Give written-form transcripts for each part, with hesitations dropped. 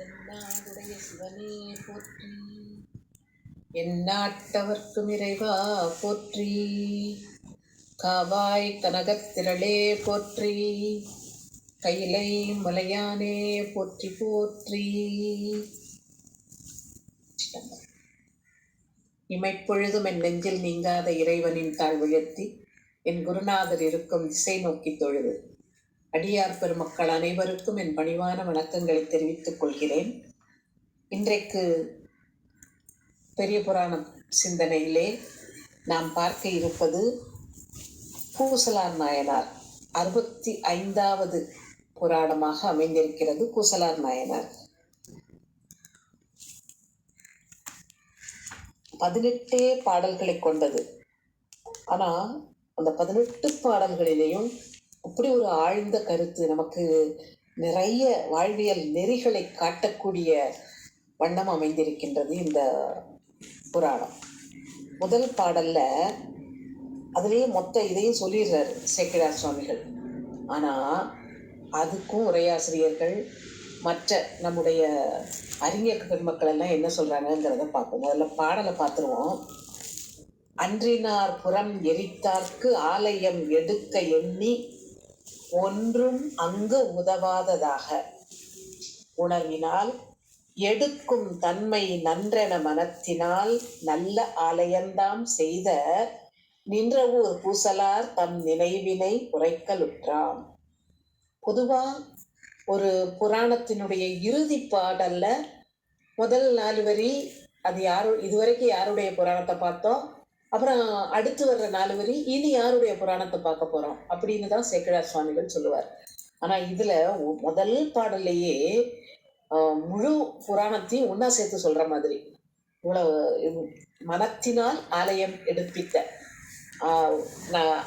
தென்னாடுடைய சிவனே போற்றி, எந்நாட்டவர்க்கும் இறைவா போற்றி, காவாய் கனகத்திரளே போற்றி, கையிலை மலையானே போற்றி போற்றி. இமைப்பொழுதும் என் நெஞ்சில் நீங்காத இறைவனின் தாழ் உயர்த்தி என் குருநாதர் இருக்கும் திசை நோக்கி தொழுது அடியார் பெருமக்கள் அனைவருக்கும் என் பணிவான வணக்கங்களை தெரிவித்துக் கொள்கிறேன். இன்றைக்கு பெரிய புராணம் சிந்தனையிலே நாம் பார்க்க இருப்பது பூசலார் நாயனார் 65வது புராணமாக அமைந்திருக்கிறது. பூசலார் நாயனார் 18 பாடல்களை கொண்டது. ஆனா அந்த 18 பாடல்களிலேயும் அப்படி ஒரு ஆழ்ந்த கருத்து, நமக்கு நிறைய வாழ்வியல் நெறிகளை காட்டக்கூடிய வண்ணம் அமைந்திருக்கின்றது இந்த புராணம். முதல் பாடல்ல அதுலேயே மொத்த இதையும் சொல்லிடுறாரு சேக்கிழார் சுவாமிகள். ஆனா அதுக்கும் உரையாசிரியர்கள் மற்ற நம்முடைய அறிஞர் பெருமக்கள் எல்லாம் என்ன சொல்றாங்கிறத பார்ப்போம். முதல்ல பாடலை பார்த்துருவோம். அன்றினார் புறம் எரித்தார்க்கு ஆலயம் எடுக்க எண்ணி ஒன்றும் அங்கு உதவாததாக உணர்வினால் எடுக்கும் தன்மை நன்றென மனத்தினால் நல்ல ஆலயந்தாம் செய்த நின்ற ஊர் பூசலார் தம் நினைவினை உரைக்கலுற்றாம். பொதுவா ஒரு புராணத்தினுடைய இறுதி பாடல்ல முதல் 4 வரி அது இதுவரைக்கும் யாருடைய புராணத்தை பார்த்தோம், அப்புறம் அடுத்து வர்ற 4 வரி இனி யாருடைய புராணத்தை பார்க்க போறோம் அப்படின்னு தான் சேக்கிழார் சுவாமிகள் சொல்லுவார். ஆனா இதுல முதல் பாடல்லையே முழு புராணத்தையும் ஒன்னா சேர்த்து சொல்ற மாதிரி, இவ்வளவு மனத்தினால் ஆலயம் எடுப்பித்த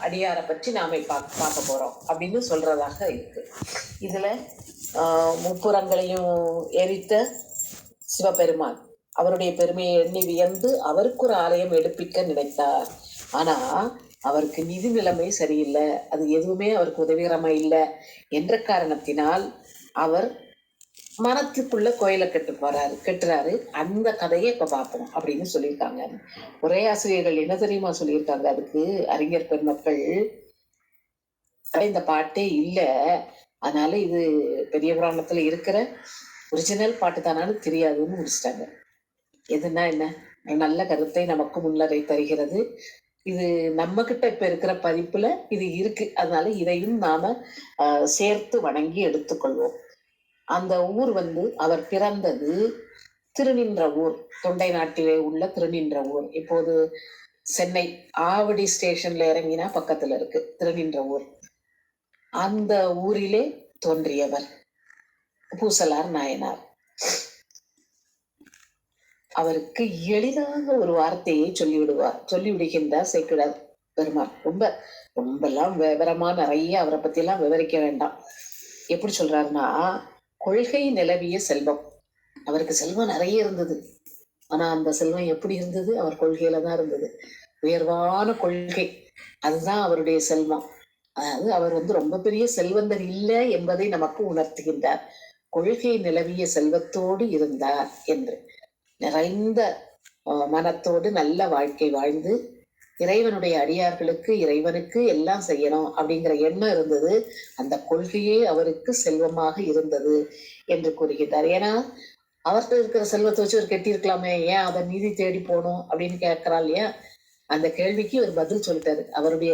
அடியாரை பற்றி நாம பார்க்க போறோம் அப்படின்னு சொல்றதாக இருக்கு. இதுல முப்புறங்களையும் எரித்த சிவபெருமான் அவருடைய பெருமையை எண்ணி வியந்து அவருக்கு ஒரு ஆலயம் எடுப்பிக்க நினைத்தார். ஆனா அவருக்கு நிதி நிலைமை சரியில்லை, அது எதுவுமே அவருக்கு உதவிகரமா இல்லை என்ற காரணத்தினால் அவர் மனத்துக்குள்ள கோயிலை கட்டுறாரு. அந்த கதையை இப்ப பார்ப்போம் அப்படின்னு சொல்லியிருக்காங்க. உரையாசிரியர்கள் என்ன தெரியுமா சொல்லியிருக்காங்க அதுக்கு? அறிஞர் பெருமக்கள் இந்த பாட்டே இல்லை, அதனால இது பெரிய புராணத்துல இருக்கிற ஒரிஜினல் பாட்டு தானான்னு தெரியாதுன்னு முடிச்சிட்டாங்க. எதுனா என்ன நல்ல கருத்தை நமக்கு முன்னரை தருகிறது. இது நம்ம கிட்ட இப்ப இருக்கிற பதிப்புல இது இருக்கு, அதனால இதையும் நாம சேர்த்து வணங்கி எடுத்துக்கொள்வோம். அந்த ஊர் அவர் பிறந்தது திருநின்ற ஊர், தொண்டை நாட்டிலே உள்ள திருநின்ற ஊர். இப்போது சென்னை ஆவடி ஸ்டேஷன்ல இறங்கினா பக்கத்துல இருக்கு திருநின்ற ஊர். அந்த ஊரிலே தோன்றியவர் பூசலார் நாயனார். அவருக்கு எளிதாக ஒரு வார்த்தையை சொல்லிவிடுகின்றார் சேக்கிழார் பெருமான். ரொம்பலாம் விவரமா நிறைய அவரை பத்தி எல்லாம் விவரிக்க வேண்டாம். எப்படி சொல்றாருன்னா, கொள்கை நிலவிய செல்வம். அவருக்கு செல்வம் நிறைய இருந்தது. ஆனா அந்த செல்வம் எப்படி இருந்தது? அவர் கொள்கையில தான் இருந்தது. உயர்வான கொள்கை, அதுதான் அவருடைய செல்வம். அதாவது அவர் ரொம்ப பெரிய செல்வந்தர் இல்லை என்பதை நமக்கு உணர்த்துகின்றார். கொள்கை நிலவிய செல்வத்தோடு இருந்தார் என்று. நிறைந்த மனத்தோடு நல்ல வாழ்க்கை வாழ்ந்து இறைவனுடைய அடியார்களுக்கு இறைவனுக்கு எல்லாம் செய்யணும் அப்படிங்கிற எண்ணம் இருந்தது. அந்த கொள்கையே அவருக்கு செல்வமாக இருந்தது என்று கூறுகின்றார். ஏன்னா அவர்கிட்ட இருக்கிற செல்வத்தை வச்சு ஒரு கெட்டியிருக்கலாமே, ஏன் அதை நீதி தேடி போகணும் அப்படின்னு கேட்கிறா இல்லையா? அந்த கேள்விக்கு ஒரு பதில் சொல்லிட்டாரு. அவருடைய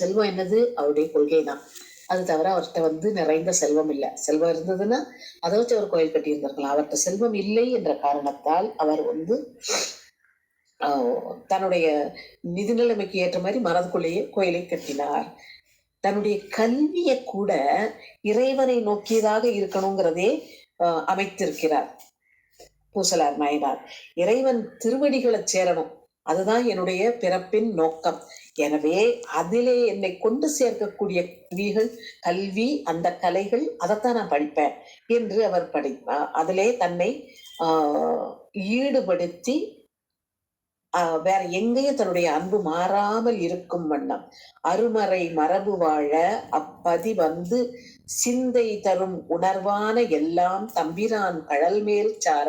செல்வம் என்னது? அவருடைய கொள்கை தான். அது தவிர அவர்கிட்ட நிறைந்த செல்வம் இல்லை. செல்வம் இருந்ததுன்னா அதை வச்சு அவர் கோயில் கட்டி இருந்திருக்கலாம். அவர்கிட்ட செல்வம் இல்லை என்ற காரணத்தால் அவர் தன்னுடைய நிதி நிலைமைக்கு ஏற்ற மாதிரி மனதுக்குள்ளேயே கோயிலை கட்டினார். தன்னுடைய கல்வியை கூட இறைவனை நோக்கியதாக இருக்கணுங்கிறதே அமைத்திருக்கிறார் பூசலார் நாயனார். இறைவன் திருவடிகளை சேரணும், அதுதான் என்னுடைய பிறப்பின் நோக்கம். எனவே அதிலே என்னை கொண்டு சேர்க்கக்கூடிய கல்வி, அந்த கலைகள், அதைத்தான் நான் படிப்பேன் என்று அவர் அதிலே தன்னை ஈடுபடுத்தி வேற எங்கேயும் தன்னுடைய அன்பு மாறாமல் இருக்கும் வண்ணம் அருமறை மரபு வாழ அப்பதி சிந்தை தரும் உணர்வான எல்லாம் தம்பிரான் கழல் மேல் சார.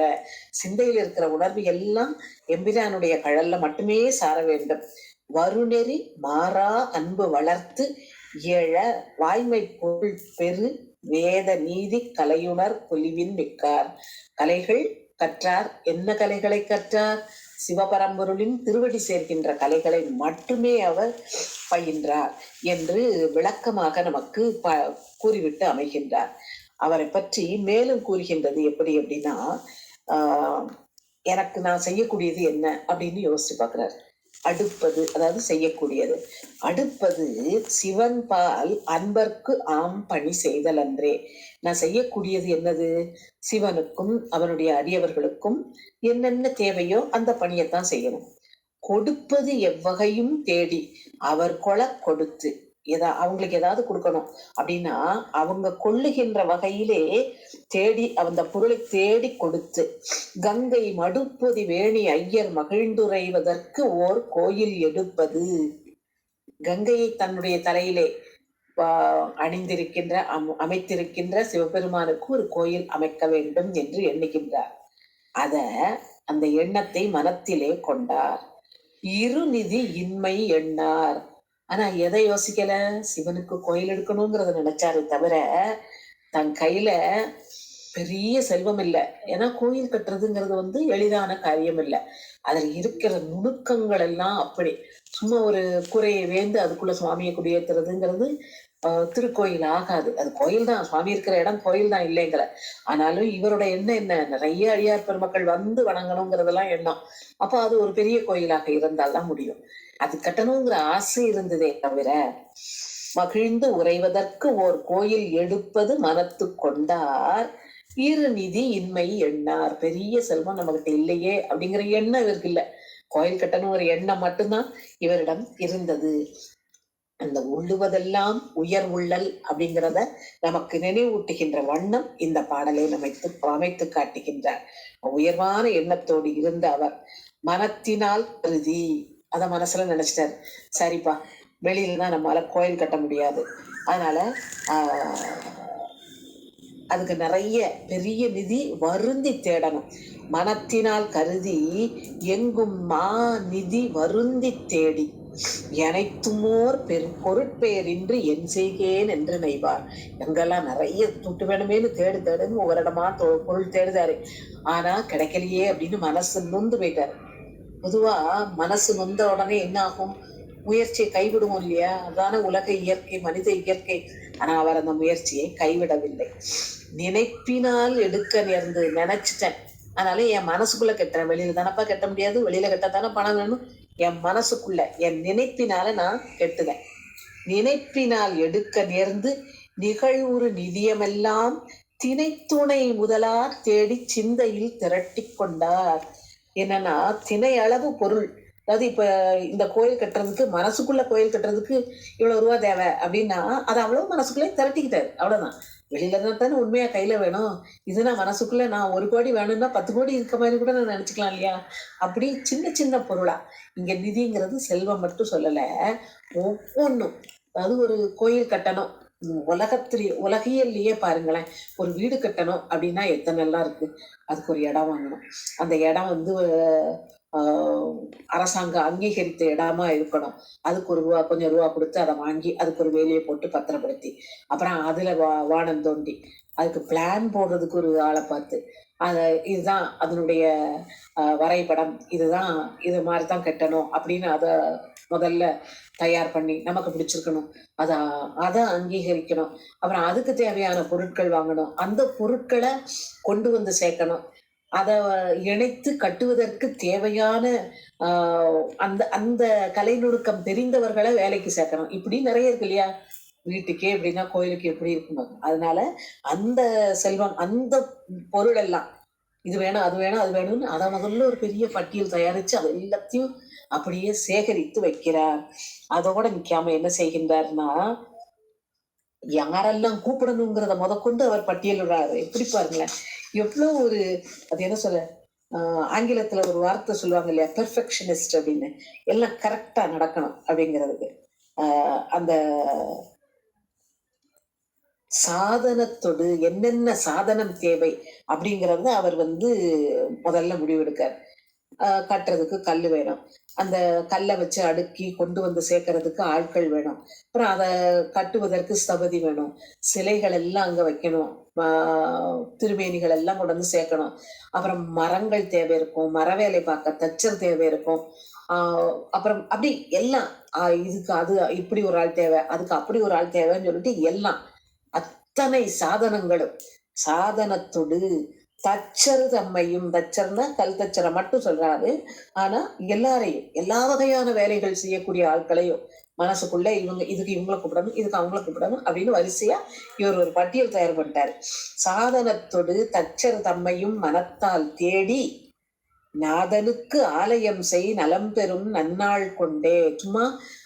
சிந்தையில் இருக்கிற உணர்வு எல்லாம் எம்பிரானுடைய கழல்ல மட்டுமே சார வேண்டும். வருநெறி மாறா அன்பு வளர்த்து எழ வாய்மை பொருள் பெரு வேத நீதி கலையுணர் பொலிவின் மிக்கார். கலைகள் கற்றார். என்ன கலைகளை கற்றார்? சிவபரம்பொருளின் திருவடி சேர்க்கின்ற கலைகளை மட்டுமே அவர் பயின்றார் என்று விளக்கமாக நமக்கு கூறிவிட்டு அமைகின்றார். அவரை பற்றி மேலும் கூறுகின்றது எப்படி அப்படின்னா, எனக்கு நான் செய்யக்கூடியது என்ன அப்படின்னு யோசிச்சு பார்க்கிறார். அடுப்பது, அதாவது செய்யக்கூடியது. அடுப்பது சிவன் பால் அன்பர்க்கு ஆம் பணி செய்தல் அன்றே. நான் செய்யக்கூடியது என்னது? சிவனுக்கும் அவனுடைய அடியவர்களுக்கும் என்னென்ன தேவையோ அந்த பணியைத்தான் செய்யணும். கொடுப்பது எவ்வகையும் தேடி அவர் கொல கொடுத்து, அவங்களுக்கு ஏதாவது கொடுக்கணும் அப்படின்னா அவங்க கொள்ளுகின்ற வகையிலே தேடி அந்த பொருளை தேடி கொடுத்து. கங்கை மடுப்பொதி வேணி ஐயர் மகிழ்ந்துரைவதற்கு ஓர் கோயில் எடுப்பது. கங்கையை தன்னுடைய தலையிலே அணிந்திருக்கின்ற அமைத்திருக்கின்ற சிவபெருமானுக்கு ஒரு கோயில் அமைக்க வேண்டும் என்று எண்ணுகின்றார். அந்த எண்ணத்தை மனத்திலே கொண்டார். இருநிதி இன்மை எண்ணார். ஆனா எதை யோசிக்கல? சிவனுக்கு கோயில் எடுக்கணுங்கிறத நினைச்சாரு தவிர தன் கையில பெரிய செல்வம் இல்லை. ஏன்னா கோயில் கட்டுறதுங்கிறது எளிதான காரியம் இல்லை. அதுல இருக்கிற நுணுக்கங்கள் எல்லாம் அப்படி சும்மா ஒரு குறையை வேந்து அதுக்குள்ள சுவாமியை குடியேற்றுறதுங்கிறது திருக்கோயில் ஆகாது. அது கோயில் தான், சுவாமி இருக்கிற இடம் கோயில் தான் இல்லைங்கிற. ஆனாலும் இவரோட எண்ணம் என்ன? நிறைய அடியார் பெருமக்கள் வந்து வணங்கணுங்கிறதெல்லாம் எண்ணம். அப்போ அது ஒரு பெரிய கோயிலாக இருந்தால்தான் முடியும். அது கட்டணுங்கிற ஆசை இருந்ததே தவிர மகிழ்ந்து உறைவதற்கு ஓர் கோயில் எடுப்பது மனத்து கொண்டார். இருநிதி இன்மை எண்ணார். பெரிய செல்வம் நம்மகிட்ட இல்லையே அப்படிங்கிற எண்ணம் இவருக்கு இல்லை. கோயில் கட்டணும் ஒரு எண்ணம் மட்டும்தான் இவரிடம் இருந்தது. அந்த உள்ளுவதெல்லாம் உயர் உள்ளல் அப்படிங்கிறத நமக்கு நினைவூட்டுகின்ற வண்ணம் இந்த பாடலை அமைத்து காட்டுகின்றார். உயர்வான எண்ணத்தோடு இருந்த அவர் மனத்தினால் கருதி அத மனசுல நினைச்சிட்டாரு. சரிப்பா, வெளியில தான் நம்மளால கோயில் கட்ட முடியாது, அதனால அதுக்கு நிறைய பெரிய நிதி வருந்தி தேடணும். மனத்தினால் கருதி எங்கும் மா நிதி வருந்தி தேடி எனைத்துமோர் பொருட்பெயரின்றி என் செய்கேன் என்று நெய்வார். எங்கெல்லாம் நிறைய துட்டு வேணுமேனு தேடுன்னு ஒவ்வொரு இடமா பொருள் தேடுதாரு. ஆனா கிடைக்கலையே அப்படின்னு மனசு நொந்து போயிட்டாரு. பொதுவா மனசு நொந்த உடனே என்ன ஆகும்? முயற்சியை கைவிடுவோம் இல்லையா? அதான உலக இயற்கை, மனித இயற்கை. ஆனா அவர் அந்த முயற்சியை கைவிடவில்லை. நினைப்பினால் எடுக்க நேர்ந்து நினைச்சிட்டேன், அதனால என் மனசுக்குள்ள கட்டுறேன். வெளியில தானப்பா கட்ட முடியாது, வெளியில கட்டத்தானே பணம் வேணும். என் மனசுக்குள்ள என் நினைப்பினால நான் கெட்டுதேன். நினைப்பினால் எடுக்க நேர்ந்து நிகழ்வுறு நிதியமெல்லாம் திணைத்துணை முதலார் தேடி சிந்தையில் திரட்டி கொண்டார். என்னன்னா திணை அளவு பொருள், அதாவது இப்ப இந்த கோயில் கட்டுறதுக்கு, மனசுக்குள்ள கோயில் கட்டுறதுக்கு இவ்வளவு ரூபா தேவை அப்படின்னா அது அவ்வளவு மனசுக்குள்ளே திரட்டிக்கிட்டாரு. அவ்வளவுதான். வெளியில தான் தானே உண்மையா கையில வேணும். இதுனா மனசுக்குள்ள நான் 1 கோடி வேணும்னா 10 கோடி இருக்க மாதிரி கூட நான் நினைச்சுக்கலாம் இல்லையா? அப்படி சின்ன சின்ன பொருளா. இங்க நிதிங்கிறது செல்வம் மட்டும் சொல்லல, ஒவ்வொன்றும். அதாவது ஒரு கோயில் கட்டணும், உலகியல்லையே பாருங்களேன். ஒரு வீடு கட்டணும் அப்படின்னா எத்தனை எல்லாம் இருக்கு. அதுக்கு ஒரு இடம் வாங்கணும். அந்த இடம் அரசாங்கம் அங்கீகரித்த இடமா இருக்கணும். அதுக்கு கொஞ்சம் ரூபா கொடுத்து அதை வாங்கி அதுக்கு ஒரு வேலையை போட்டு பத்திரப்படுத்தி, அப்புறம் அதுல வானம் தோண்டி அதுக்கு பிளான் போடுறதுக்கு ஒரு ஆளை பார்த்து, இதுதான் அதனுடைய வரைபடம், இதுதான் இது மாதிரிதான் கட்டணும் அப்படின்னு அதை முதல்ல தயார் பண்ணி நமக்கு பிடிச்சிருக்கணும், அதை அங்கீகரிக்கணும். அப்புறம் அதுக்கு தேவையான பொருட்கள் வாங்கணும், அந்த பொருட்களை கொண்டு வந்து சேர்க்கணும், அதை இணைத்து கட்டுவதற்கு தேவையான அந்த அந்த கலை நுணுக்கம் தெரிந்தவர்களை வேலைக்கு சேர்க்கணும். இப்படி நிறைய இருக்கு இல்லையா? வீட்டுக்கே எப்படின்னா கோயிலுக்கு எப்படி இருக்கும். அதனால அந்த செல்வம், அந்த பொருள் எல்லாம் இது வேணும் அது வேணும் அது வேணும்னு அதை முதல்ல ஒரு பெரிய பட்டியல் தயாரிச்சு அது எல்லாத்தையும் அப்படியே சேகரித்து வைக்கிறார். அதோட நிக்காம என்ன செய்கின்றார்னா, யாரெல்லாம் கூப்பிடணுங்கிறத முதற்கொண்டு அவர் பட்டியலிடுறாரு. எப்படி பாருங்களேன், எவ்வளவு ஒரு, அது என்ன சொல்ல, ஆங்கிலத்துல ஒரு வார்த்தை சொல்லுவாங்க இல்லையா, பெர்ஃபெக்ஷனிஸ்ட் அப்படின்னு. எல்லாம் கரெக்டா நடக்கணும் அப்படிங்கிறதுக்கு அந்த சாதனத்தொடு என்னென்ன சாதனம் தேவை அப்படிங்கறத அவர் முதல்ல முடிவெடுக்கார். கட்டுறதுக்கு கல் வேணும். அந்த கல்லை வச்சு அடுக்கி கொண்டு வந்து சேர்க்கறதுக்கு ஆட்கள் வேணும். அப்புறம் அதை கட்டுவதற்கு ஸ்தபதி வேணும். சிலைகள் எல்லாம் அங்க வைக்கணும். திருமேனிகள் எல்லாம் கொண்டு வந்து சேர்க்கணும். அப்புறம் மரங்கள் தேவை இருக்கும். மர வேலை பார்க்க தச்சர் தேவை இருக்கும். அப்புறம் அப்படி எல்லாம் இதுக்கு அது இப்படி ஒரு ஆள் தேவை, அதுக்கு அப்படி ஒரு ஆள் தேவைன்னு சொல்லிட்டு எல்லாம் அத்தனை சாதனங்களும் சாதனத்தொடு தச்சர் தம்மையும், தச்சர்னா கல் தச்சரை மட்டும் சொல்றாரு. ஆனா எல்லாரையும் எல்லா வகையான வேலைகள் செய்யக்கூடிய ஆட்களையும் மனசுக்குள்ள இதுக்கு இவங்களை கூப்பிடணும், இதுக்கு அவங்கள கூப்பிடணும் அப்படின்னு வரிசையா இவர் ஒரு பட்டியல் தயார் பண்ணிட்டாரு. சாதனத்தொடு தச்சர் தம்மையும் மனத்தால் தேடி நாதனுக்கு ஆலயம் செய் நலம் பெறும் நன்னாள் கொண்டே. சும்மா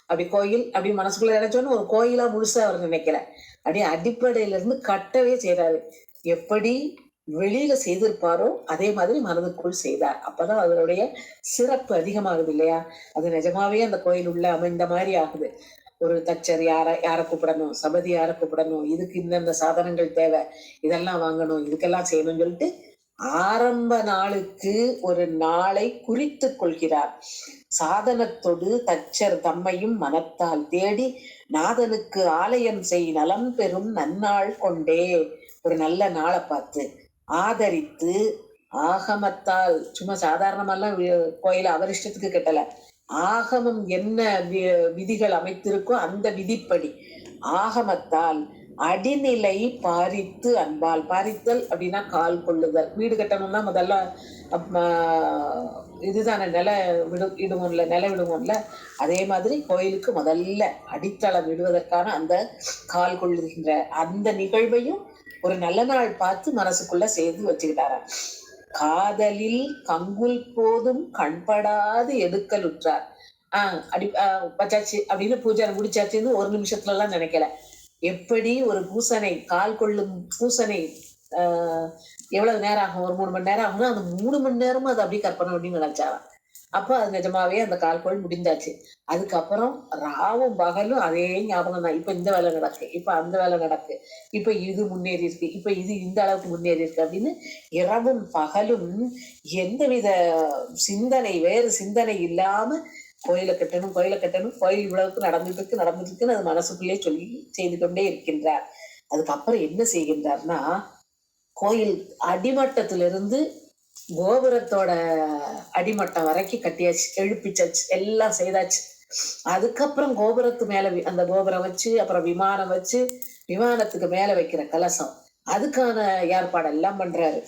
அப்படி கோயில் அப்படி மனசுக்குள்ள நினைச்சோன்னு ஒரு கோயிலா முழுசா அவர் நினைக்கல. அப்படியே அடிப்படையில இருந்து கட்டவே செய்யறாரு. எப்படி வெளியில செய்திருப்பாரோ அதே மாதிரி மனதுக்குள் செய்தார். அப்பதான் அதனுடைய சிறப்பு அதிகமாகுது இல்லையா? அது நிஜமாவே அந்த கோயில் உள்ள அமைந்த மாதிரி ஆகுது. ஒரு தச்சர் யார கூப்பிடணும், சபதி யார கூப்பிடணும், இதுக்கு இந்தந்த சாதனங்கள் தேவை, இதெல்லாம் வாங்கணும், இதுக்கெல்லாம் செய்யணும்னு சொல்லிட்டு ஆரம்ப நாளுக்கு ஒரு நாளை குறித்து கொள்கிறார். சாதனத்தொடு தச்சர் தம்மையும் மனத்தால் தேடி நாதனுக்கு ஆலயம் செய் நலம் பெறும் நன்னாள் கொண்டே. ஒரு நல்ல நாளை பார்த்து ஆதரித்து ஆகமத்தால், சும்மா சாதாரணமெல்லாம் கோயில அவர் இஷ்டத்துக்கு கட்டல, ஆகமம் என்ன விதிகள் அமைத்திருக்கோ அந்த விதிப்படி ஆகமத்தால் அடிநிலை பாரித்து அன்பால். பாரித்தல் அப்படின்னா கால் கொள்ளுதல். வீடு கட்டணும்னா முதல்ல இதுதானே இடுவோம்ல, நில விடுவோம்ல. அதே மாதிரி கோயிலுக்கு முதல்ல அடித்தளம் விடுவதற்கான அந்த கால் கொள்ளுகின்ற அந்த நிகழ்வையும் ஒரு நல்ல நாள் பார்த்து மனசுக்குள்ள சேர்ந்து வச்சுக்கிட்டாராம். காதலில் கங்குல் போதும் கண்படாது எடுக்கலுற்றார். அடி வச்சாச்சு அப்படின்னு பூஜை முடிச்சாச்சுன்னு ஒரு நிமிஷத்துல எல்லாம் நினைக்கல. எப்படி ஒரு பூசனை, கால் கொள்ளும் பூசனை எவ்வளவு நேரம் ஆகும், ஒரு 3 மணி நேரம் ஆகும்னா அந்த 3 மணி நேரமும் அதை அப்படியே கற்பனை அப்படின்னு நினைச்சாராம். அப்ப அது நிஜமாவே அந்த கால்கோள் முடிந்தாச்சு. அதுக்கப்புறம் ராவும் பகலும் அதே ஞாபகம் தான். இப்ப இந்த வேலை நடக்கு, இப்ப அந்த வேலை நடக்கு, இப்ப இது முன்னேறி இருக்கு, இப்ப இது இந்த அளவுக்கு முன்னேறி இருக்கு அப்படின்னு இரவும் பகலும் எந்தவித சிந்தனை, வேறு சிந்தனை இல்லாம கோயிலை கட்டணும், கோயிலை கட்டணும், கோயில் இவ்வளவுக்கு நடந்துட்டு இருக்குன்னு அது மனசுக்குள்ளே சொல்லி செய்து கொண்டே இருக்கின்றார். அதுக்கப்புறம் என்ன செய்கின்றார்னா, கோயில் அடிமட்டத்திலிருந்து கோபுரத்தோட அடிமட்டம் வரைக்கும் கட்டியாச்சு, எழுப்பிச்சாச்சு, எல்லாம் செய்தாச்சு. அதுக்கப்புறம் கோபுரத்து மேல அந்த கோபுரம் வச்சு, அப்புறம் விமானம் வச்சு, விமானத்துக்கு மேல வைக்கிற கலசம், அதுக்கான ஏற்பாடெல்லாம் பண்றாரு.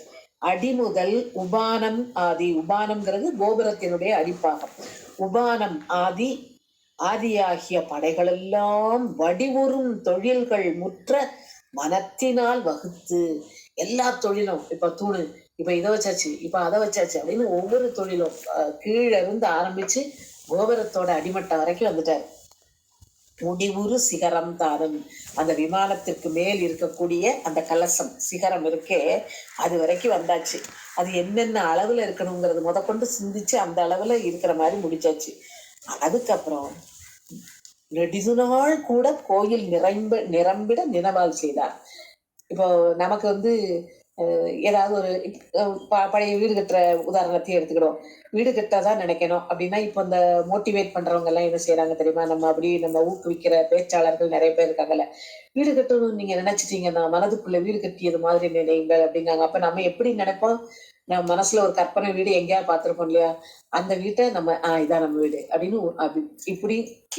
அடிமுதல் உபானம் ஆதி. உபானம்ங்கிறது கோபுரத்தினுடைய அடிப்பாகம். உபானம் ஆதி, ஆதியாகிய படைகள் எல்லாம் வடிவுறும் தொழில்கள் முற்ற மனத்தினால் வகுத்து. எல்லா தொழிலும், இப்ப தூணு, இப்ப இதை வச்சாச்சு, இப்ப அதை வச்சாச்சு அப்படின்னு ஒவ்வொரு தொழிலும் கீழே இருந்து ஆரம்பிச்சு கோபுரத்தோட அடிமட்டம் வரைக்கும் வந்துட்டாரு. முடிவுறு சிகரம் தானும். அந்த விமானத்திற்கு மேல் இருக்கக்கூடிய அந்த கலசம் சிகரம் இருக்கே, அது வரைக்கும் வந்தாச்சு. அது என்னென்ன அளவுல இருக்கணுங்கிறது முதற்கொண்டு சிந்திச்சு அந்த அளவுல இருக்கிற மாதிரி முடிச்சாச்சு. அதுக்கப்புறம் நெடுநாள் கூட கோயில் நிரம்பிட நினைவால் செய்தார். இப்போ நமக்கு ஏதாவது ஒரு பழைய வீடு கட்டுற உதாரணத்தையும் எடுத்துக்கிடுவோம். வீடு கட்டதான் நினைக்கணும் அப்படின்னா இப்போ இந்த மோட்டிவேட் பண்றவங்க எல்லாம் என்ன செய்யறாங்க தெரியுமா? நம்ம ஊக்குவிக்கிற பேச்சாளர்கள் நிறைய பேர் இருக்காங்கல்ல. வீடு கட்டணும்னு நீங்க நினைச்சிட்டீங்கன்னா மனதுக்குள்ள வீடு கட்டியது மாதிரி நினைங்கள் அப்படிங்காங்க. அப்ப நம்ம எப்படி நினைப்போம்? நம்ம மனசுல ஒரு கற்பனை வீடு எங்கேயா பார்த்திருப்போம் இல்லையா? அந்த வீட்டை நம்ம இதான் நம்ம வீடு அப்படின்னு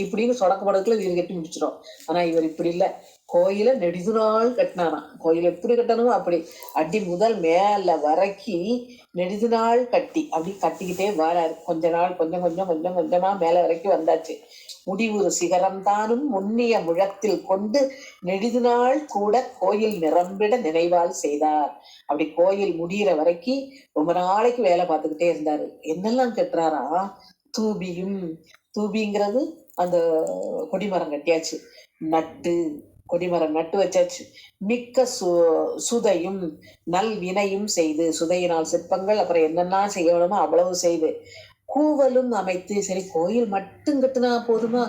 இப்படின்னு சொடக்கப்படுறதுக்குள்ள வீடு கட்டி முடிச்சிடும். ஆனா இவர் இப்படி இல்லை. கோயில நெடுநாள் கட்டினாராம். கோயில் எப்படி கட்டணுமோ அப்படி அடி முதல் மேல வரைக்கி நெடுநாள் கட்டி அப்படி கட்டிக்கிட்டே வராரு. கொஞ்சம் கொஞ்சமா மேல வரைக்கும் வந்தாச்சு. முடிவுறு சிகரம் தானும் முன்னிய முழத்தில் கொண்டு நெடுநாள் கூட கோயில் நிரம்பிட நினைவால் செய்தார். அப்படி கோயில் முடிகிற வரைக்கும் ரொம்ப நாளைக்கு வேலை பார்த்துக்கிட்டே இருந்தாரு. என்னெல்லாம் கட்டுறாரா? தூபிங்கிறது அந்த கொடிமரம் கட்டியாச்சு, கொடிமரம் நட்டு வச்சாச்சு. மிக்க சுதையும் நல் வினையும் செய்து, சுதையினால் சிற்பங்கள், அப்புறம் என்னென்ன செய்யணுமோ அவ்வளவு செய்து, கூவலும் அமைத்து. சரி, கோயில் மட்டும் கட்டுனா போதுமா?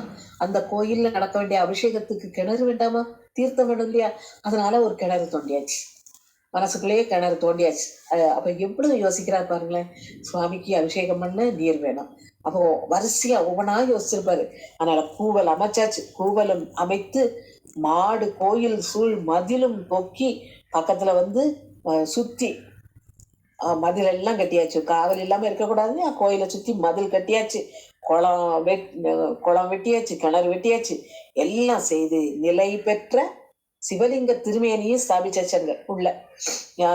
அந்த கோயில்ல நடக்க வேண்டிய அபிஷேகத்துக்கு கிணறு வேண்டாமா? தீர்த்தம் வேணும் இல்லையா? அதனால ஒரு கிணறு தோண்டியாச்சு, மனசுக்குள்ளேயே கிணறு தோண்டியாச்சு. அப்ப எவ்வளவு யோசிக்கிறார் பாருங்களேன். சுவாமிக்கு அபிஷேகம் பண்ண நீர் வேணும். அப்போ வரிசையா ஒவ்வொன்றா யோசிச்சிருப்பாரு. அதனால கூவல் அமைச்சாச்சு. கூவலும் அமைத்து மாடு கோயில் சூழ் மதிலும் பொக்கி பக்கத்துல வந்து சுத்தி மதில் எல்லாம் கட்டியாச்சு. காவல் இல்லாம இருக்கக்கூடாது, கோயிலை சுத்தி மதில் கட்டியாச்சு. குளம் குளம் வெட்டியாச்சு, கிணறு வெட்டியாச்சு. எல்லாம் செய்து நிலை பெற்ற சிவலிங்க திருமேனியும் ஸ்தாபிச்சாங்க உள்ள.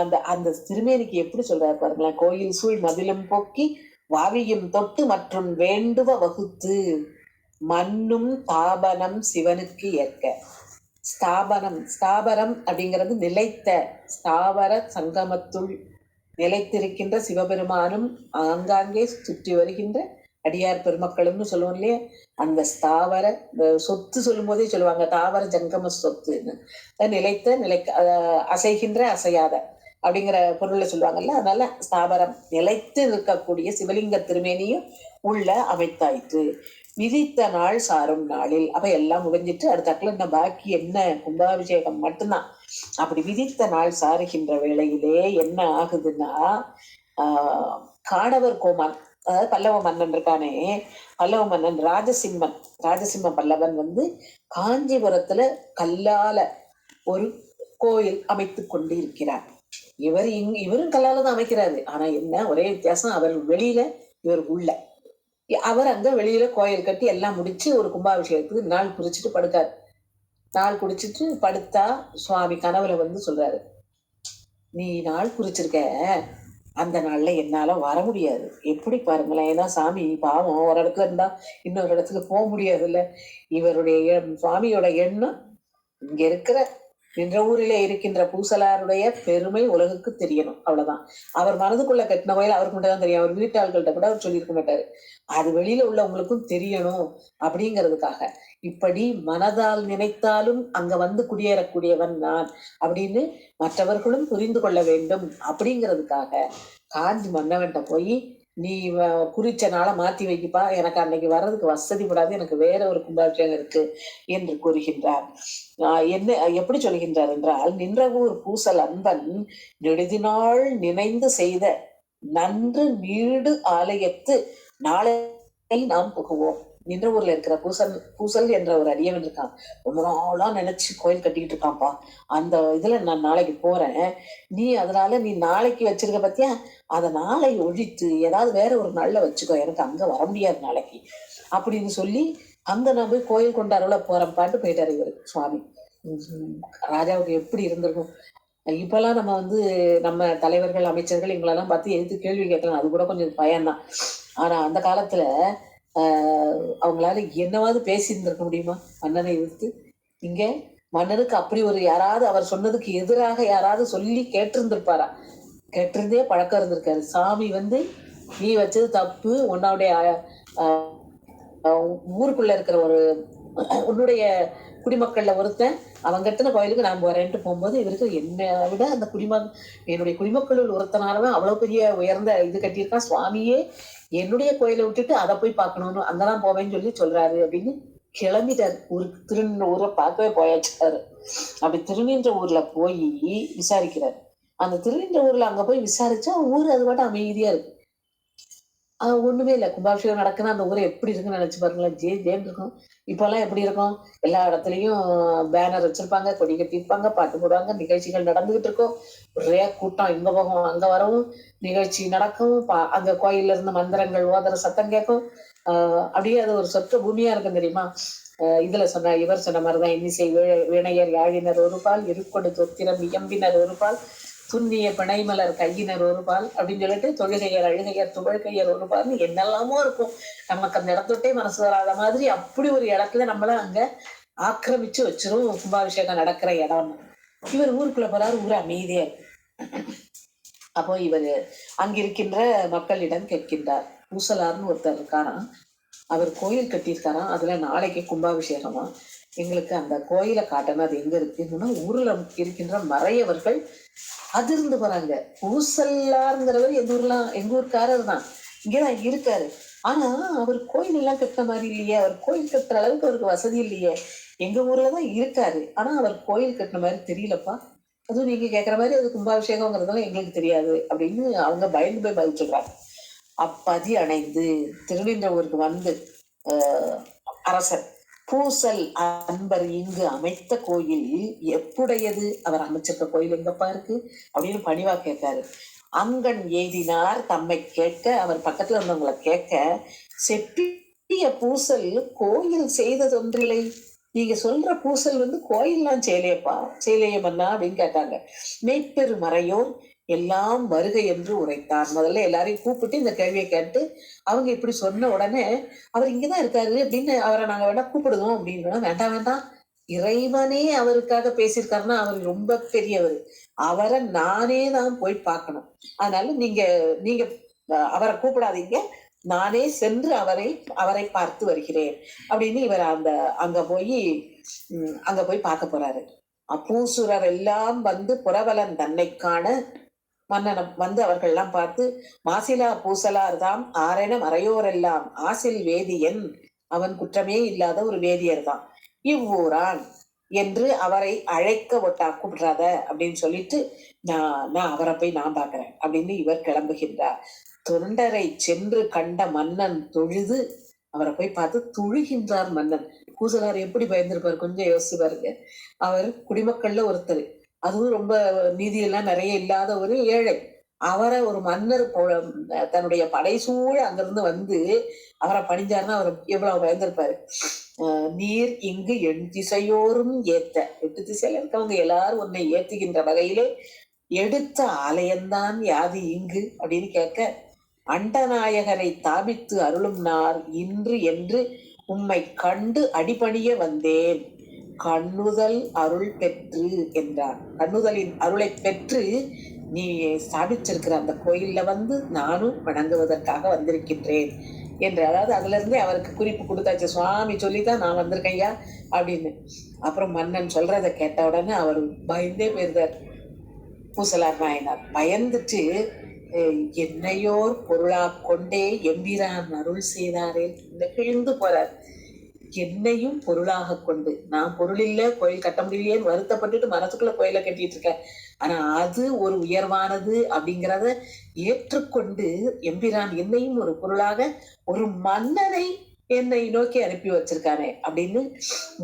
அந்த அந்த திருமேனிக்கு எப்படி சொல்றாரு பாருங்களேன். கோயில் சூழ் மதிலும் போக்கி வாவியும் தொட்டு மற்றும் வேண்டுவ வகுத்து மண்ணும் தாபனம் சிவனுக்கு ஏற்க. ஸ்தாபனம், ஸ்தாபரம் அப்படிங்கிறது நிலைத்த, ஸ்தாவர சங்கமத்துள் நிலைத்திருக்கின்ற சிவபெருமானும் ஆங்காங்கே சுற்றி வருகின்ற அடியார் பெருமக்களும்னு சொல்லுவோம் இல்லையா? அந்த ஸ்தாவர சொத்து சொல்லும் போதே சொல்லுவாங்க தாவர ஜங்கம சொத்துன்னு. நிலைத்த அசைகின்ற அசையாத அப்படிங்கிற பொருள்ல சொல்லுவாங்கல்ல. அதனால ஸ்தாபரம் நிலைத்து இருக்கக்கூடிய சிவலிங்க திருமேனியும் உள்ள அமைத்தாயிற்று. விதித்த நாள் சாரும் நாளில். அப்ப எல்லாம் முடிஞ்சிட்டு அடுத்தாக்குல இந்த பாக்கி என்ன, கும்பாபிஷேகம் மட்டும்தான். அப்படி விதித்த நாள் சாருகின்ற வேளையிலே என்ன ஆகுதுன்னா, காடவர் கோமான், அதாவது பல்லவ மன்னன் இருக்கானே, பல்லவ மன்னன் ராஜசிம்ம பல்லவன் வந்து காஞ்சிபுரத்துல கல்லால ஒரு கோயில் அமைத்து கொண்டு இருக்கிறார். இவரும் கல்லால தான் அமைக்கிறாரு. ஆனா என்ன ஒரே வித்தியாசம், அவர் வெளியில இவர் உள்ள. அவர் அங்க வெளியில கோயில் கட்டி எல்லாம் முடிச்சு ஒரு கும்பாபிஷேகத்துக்கு நாள் குறிச்சிட்டு படுக்காரு. நாள் குடிச்சிட்டு படுத்தா சுவாமி கனவுல வந்து சொல்றாரு, நீ நாள் குறிச்சிருக்க, அந்த நாள்ல என்னால வர முடியாது. எப்படி பாருங்களேன். ஏன்னா சாமி பாவம் ஒரு இடத்துல இருந்தா இன்னொரு இடத்துல போக முடியாது இல்ல. இவருடைய சுவாமியோட எண்ணம் இங்க இருக்கிற நின்ற ஊரிலே இருக்கின்ற பூசலாருடைய பெருமை உலகுக்கு தெரியணும், அவ்வளவுதான். அவர் மனதுக்குள்ள கட்டின கோயில் அவருக்கு மட்டும் தான் தெரியும். அவர் வீட்டாள்கள்ட்ட கூட அவர் சொல்லியிருக்க மாட்டாரு. அது வெளியில உள்ளவங்களுக்கும் தெரியணும் அப்படிங்கிறதுக்காக, இப்படி மனதால் நினைத்தாலும் அங்க வந்து குடியேறக்கூடியவன் நான் அப்படின்னு மற்றவர்களும் புரிந்து கொள்ள வேண்டும் அப்படிங்கிறதுக்காக காஞ்சி மன்னவன்ட்ட போய், நீ குறிச்ச நாளை மாத்தி வைக்கப்பா, எனக்கு அன்னைக்கு வர்றதுக்கு வசதிப்படாது, எனக்கு வேற ஒரு கும்பாபிஷேகம் இருக்கு என்று கூறுகின்றார். என்ன எப்படி சொல்கின்றார் என்றால், நின்றவூர் பூசல் அன்பன் நெடுதினாள் நினைந்து செய்த நன்று நீடு ஆலயத்து நாளை நாம் புகுவோம். நின்ற ஊர்ல இருக்கிற பூசல் என்ற ஒரு அடியவன் இருக்கான். ரொம்ப நாளா நினைச்சு கோயில் கட்டிக்கிட்டு இருக்கான்ப்பா. அந்த இதுல நான் நாளைக்கு போறேன், நீ அதனால நீ நாளைக்கு வச்சிருக்க பத்தியா, அதை நாளை ஒழித்து ஏதாவது வேற ஒரு நாள்ல வச்சுக்கோ, எனக்கு அங்க வர முடியாது நாளைக்கு அப்படின்னு சொல்லி அங்க நான் போய் கோயில் கொண்டாடுல போறேன் பாட்டு போயிட்டாரு இவரு சுவாமி. ராஜாவுக்கு எப்படி இருந்திருக்கும். இப்பெல்லாம் நம்ம வந்து நம்ம தலைவர்கள் அமைச்சர்கள் இவங்களெல்லாம் பார்த்து எதிர்த்து கேள்வி கேட்கலாம், அது கூட கொஞ்சம் பயம்தான். ஆனா அந்த காலத்துல அவங்களால என்னவாவது பேசி இருந்திருக்க முடியுமா மன்னனை எதிர்த்து? இங்க மன்னனுக்கு அப்படி ஒரு யாராவது அவர் சொன்னதுக்கு எதிராக யாராவது சொல்லி கேட்டிருந்திருப்பாரா? கேட்டிருந்தே பழக்கம் இருந்திருக்காரு. சாமி வந்து நீ வச்சது தப்பு, உன்னுடைய ஊருக்குள்ள இருக்கிற ஒரு உன்னுடைய குடிமக்கள்ல ஒருத்தன் அவன் கட்டின கோயிலுக்கு நான் போறேன்ட்டு போகும்போது இவருக்கு என்னை விட அந்த என்னுடைய குடிமக்களில் ஒருத்தனாலதான் அவ்வளவு பெரிய உயர்ந்த இது கட்டியிருக்கான், சுவாமியே என்னுடைய கோயிலை விட்டுட்டு அதை போய் பார்க்கணும்னு அங்கதான் போவேன்னு சொல்லி சொல்றாரு அப்படின்னு கிளம்பிட்டாரு. ஊருக்கு திருநின்ற ஊரை பார்க்கவே போயாச்சாரு. அப்படி திருநின்ற ஊர்ல போய் விசாரிக்கிறாரு. அந்த திருநின்ற ஊர்ல அங்க போய் விசாரிச்சா ஊர் அது பாட்டு அமைதியா இருக்கு. ஒண்ணுமே இல்லை. கும்பாபிஷேகம் நடக்குன்னா அந்த ஊரை எப்படி இருக்குன்னு நினைச்சு பாருங்களேன். ஜேன்னு இருக்கும். இப்பெல்லாம் எப்படி இருக்கும், எல்லா இடத்துலயும் பேனர் வச்சிருப்பாங்க, கொடி கட்டியிருப்பாங்க, பாட்டு போடுவாங்க, நிகழ்ச்சிகள் நடந்துகிட்டு இருக்கும். ஒரே கூட்டம் இங்க போகும் அங்க வரவும், நிகழ்ச்சி நடக்கும், அங்க கோயில்ல இருந்து மந்திரங்கள் ஓதுற சத்தம் கேட்கும். அப்படியே அது ஒரு சொற்ற பூமியா இருக்கும் தெரியுமா. இதுல சொன்ன இவர் சொன்ன மாதிரிதான், இன்னிசை வினையர் யாழினர் ஒரு பால், இருக்கொடு தொத்திரம் இயம்பினர் ஒரு பால், துண்ணிய பிணைமலர் கையினர் ஒரு பால் அப்படின்னு சொல்லிட்டு தொழுகையர் அழுகையர் துவழ்கையர் ஒரு பால்னு என்னெல்லாமோ இருக்கும். நமக்கு அந்த இடத்தொட்டே மனசு வராத மாதிரி அப்படி ஒரு இடத்துல நம்மள அங்க ஆக்கிரமிச்சு வச்சிரும் கும்பாபிஷேகம் நடக்கிற இடம்னு. இவர் ஊருக்குள்ள போறாரு, ஊர் அமைதியா இருக்கு. அப்போ இவர் அங்கிருக்கின்ற மக்களிடம் கேட்கின்றார். பூசலார்னு ஒருத்தர் இருக்காராம், அவர் கோயில் கட்டியிருக்காராம், அதுல நாளைக்கு கும்பாபிஷேகமா, எங்களுக்கு அந்த கோயிலை காட்டணும், அது எங்க இருக்குன்னா ஊர்ல இருக்கின்ற மறையவர்கள் அதிர்ந்து போறாங்க. பூசல்லாருங்கிறவர் எங்க ஊருக்காரர் தான், இங்கதான் இருக்காரு. ஆனா அவர் கோயில் எல்லாம் கட்டுற மாதிரி இல்லையே, அவர் கோயில் கட்டுற அளவுக்கு அவருக்கு வசதி இல்லையே, எங்க ஊர்லதான் இருக்காரு, ஆனா அவர் கோயில் கட்டின மாதிரி தெரியலப்பா. அதுவும் நீங்க கேக்குற மாதிரி அது கும்பாபிஷேகம்ங்கிறதுனால எங்களுக்கு தெரியாது அப்படின்னு அவங்க பயந்து போய் பதில் சொல்றாங்க. அப்பதி அணைந்து திருநின்றவூருக்கு வந்து அரசர் பூசல் அன்பர் இங்கு அமைத்த கோயில் எப்புடையது, அவர் அமைச்சிருக்க கோயில் எங்கப்பா இருக்கு அப்படின்னு பணிவா கேட்காரு. அங்கன் எய்தினார் தம்மை கேட்க, அவர் பக்கத்துல இருந்தவங்களை கேட்க, செப்பிய பூசல் கோயில் செய்ததொன்றில்லை, நீங்க சொல்ற பூசல் கோயில்லாம் செய்யலையப்பா, செய்யலையே மன்னா அப்படின்னு கேட்டாங்க. மெய்ப்பெரு மறையோர் எல்லாம் வருகை என்று உரைத்தார். முதல்ல எல்லாரையும் கூப்பிட்டு இந்த கேள்வியை கேட்டு அவங்க இப்படி சொன்ன உடனே அவர் இங்கதான் இருக்காரு அப்படின்னு அவரை நாங்க வேணா கூப்பிடுவோம் அப்படின்னு. வேண்டாம் வேண்டாம், இறைவனே அவருக்காக பேசியிருக்காருன்னா அவர் ரொம்ப பெரியவர், அவரை நானே தான் போய் பார்க்கணும். அதனால நீங்க நீங்க அவரை கூப்பிடாதீங்க, நானே சென்று அவரை பார்த்து வருகிறேன் அப்படின்னு இவர் அங்க போய் பார்க்க போறாரு. அப்பூசுரர் எல்லாம் வந்து புறவலன் தன்னை காண, மன்னனம் வந்து அவர்கள் எல்லாம் பார்த்து, மாசிலா பூசலார் தாம் ஆரென மறையோரெல்லாம் ஆசில் வேதியன், அவன் குற்றமே இல்லாத ஒரு வேதியர் தான் இவ்வூரான் என்று அவரை அழைக்க ஒட்டா கூப்பிடுறாத அப்படின்னு சொல்லிட்டு, நான் அவரை போய் நான் பாக்குறேன் அப்படின்னு இவர் கிளம்புகின்றார். தொண்டரை சென்று கண்ட மன்னன் தொழுது, அவரை போய் பார்த்து தொழுகின்றார் மன்னன். பூசலார் எப்படி பயந்திருப்பாரு கொஞ்சம் யோசிச்சு பாருங்க. அவர் குடிமக்கள்ல ஒருத்தர், அதுவும் ரொம்ப நீதியெல்லாம் நிறைய இல்லாத ஒரு ஏழை. அவரை ஒரு மன்னர் தன்னுடைய படைசூழ அங்கிருந்து வந்து அவரை பணிஞ்சாருன்னா அவர் எவ்வளவு பயந்திருப்பாரு. நீர் இங்கு எண் திசையோரும் ஏத்த, 8 திசையில இருக்கவங்க எல்லாரும் உன்னை ஏத்துகின்ற வகையிலே எடுத்த ஆலயம்தான் யாது இங்கு அப்படின்னு கேட்க, அண்டநாயகரை தாபித்து அருளும் நார் இன்று என்று உம்மை கண்டு அடிபணிய வந்தேன், கண்ணுதல் அருள் பெற்று என்றார். கண்ணுதலின் அருளை பெற்று நீ ஸ்தாபிச்சிருக்கிற அந்த கோயில்ல வந்து நானும் வணங்குவதற்காக வந்திருக்கின்றேன் என்று. அதாவது அதுல இருந்தே அவருக்கு குறிப்பு கொடுத்தாச்சு, சுவாமி சொல்லிதான் நான் வந்திருக்கையா அப்படின்னு. அப்புறம் மன்னன் சொல்றதை கேட்ட உடனே அவர் பயந்தே போயிருந்தார். பூசலார் நாயனார் பயந்துட்டு, என்னையோர் பொருளா கொண்டே எம்பிரான் அருள் செய்தாரே நெகிழ்ந்து போறார். என்னையும் பொருளாக கொண்டு, நான் பொருள் இல்ல கோயில் கட்ட முடியலையேன்னு வருத்தப்பட்டுட்டு மனசுக்குள்ள கோயிலை கட்டிட்டு இருக்கேன், ஆனா அது ஒரு உயர்வானது அப்படிங்கிறத ஏற்றுக்கொண்டு எம்பிரான் என்னையும் ஒரு பொருளாக ஒரு மன்னனை என்னை நோக்கி அனுப்பி வச்சிருக்கானே அப்படின்னு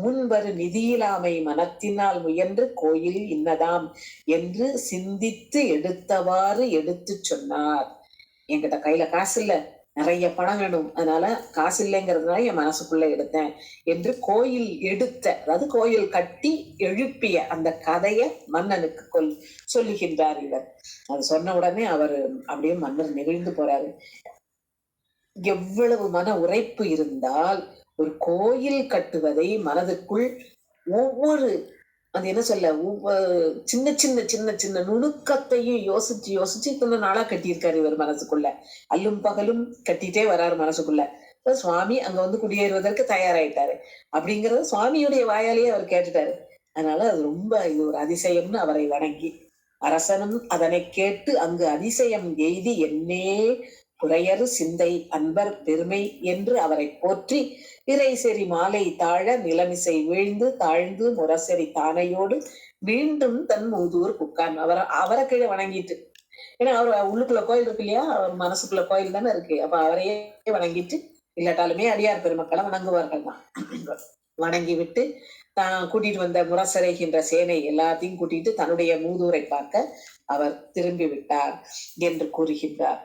முன்வரு நிதியிலாமை மனத்தினால் முயன்று கோயில் இன்னதாம் என்று சிந்தித்து எடுத்தவாறு எடுத்து சொன்னார். என்கிட்ட கையில காசு இல்ல, நிறைய பணம் வேணும், அதனால காசு இல்லைங்கிறதுனால என் மனசுக்குள்ள எடுத்தேன் என்று கோயில் எடுத்த, அதாவது கோயில் கட்டி எழுப்பிய அந்த கதைய மன்னனுக்கு சொல்லுகின்றார் இவர். அது சொன்ன உடனே அவர் அப்படியே மன்னர் நெகிழ்ந்து போறாரு. எவ்வளவு மன உரைப்பு இருந்தால் ஒரு கோயில் கட்டுவதை மனதுக்குள் ஒவ்வொரு, அது என்ன சொல்ல, ஒவ்வொரு சின்ன சின்ன சின்ன சின்ன நுணுக்கத்தையும் யோசிச்சு யோசிச்சு இத்தனை நாளா கட்டியிருக்காரு இவர் மனசுக்குள்ள. அல்லும் பகலும் கட்டிட்டே வராரு மனசுக்குள்ள. சுவாமி அங்க வந்து குடியேறுவதற்கு தயாராயிட்டாரு அப்படிங்கறது சுவாமியுடைய வாயாலேயே அவர் கேட்டுட்டாரு. அதனால அது ரொம்ப இது ஒரு அதிசயம்னு அவரை வணங்கி, அரசனும் அதனை கேட்டு அங்கு அதிசயம் எய்தி என்னே புறையறு சிந்தை அன்பர் பெருமை என்று அவரை போற்றி, இறைசெறி மாலை தாழ நிலமிசை வீழ்ந்து தாழ்ந்து முரசெறி தானையோடு மீண்டும் தன் மூதூர் புக்கான். அவரை கீழே வணங்கிட்டு, ஏன்னா அவர் உள்ளுக்குள்ள கோயில் இருக்கு இல்லையா, அவர் மனசுக்குள்ள கோயில் தானே இருக்கு, அப்ப அவரையே வணங்கிட்டு, இல்லாட்டாலுமே அடியார் பெருமக்களை வணங்குவார்கள் தான். வணங்கி விட்டு தான் கூட்டிட்டு வந்த முரசரைகின்ற சேனை எல்லாத்தையும் கூட்டிட்டு தன்னுடைய மூதூரை பார்க்க அவர் திரும்பி விட்டார் என்று கூறுகின்றார்.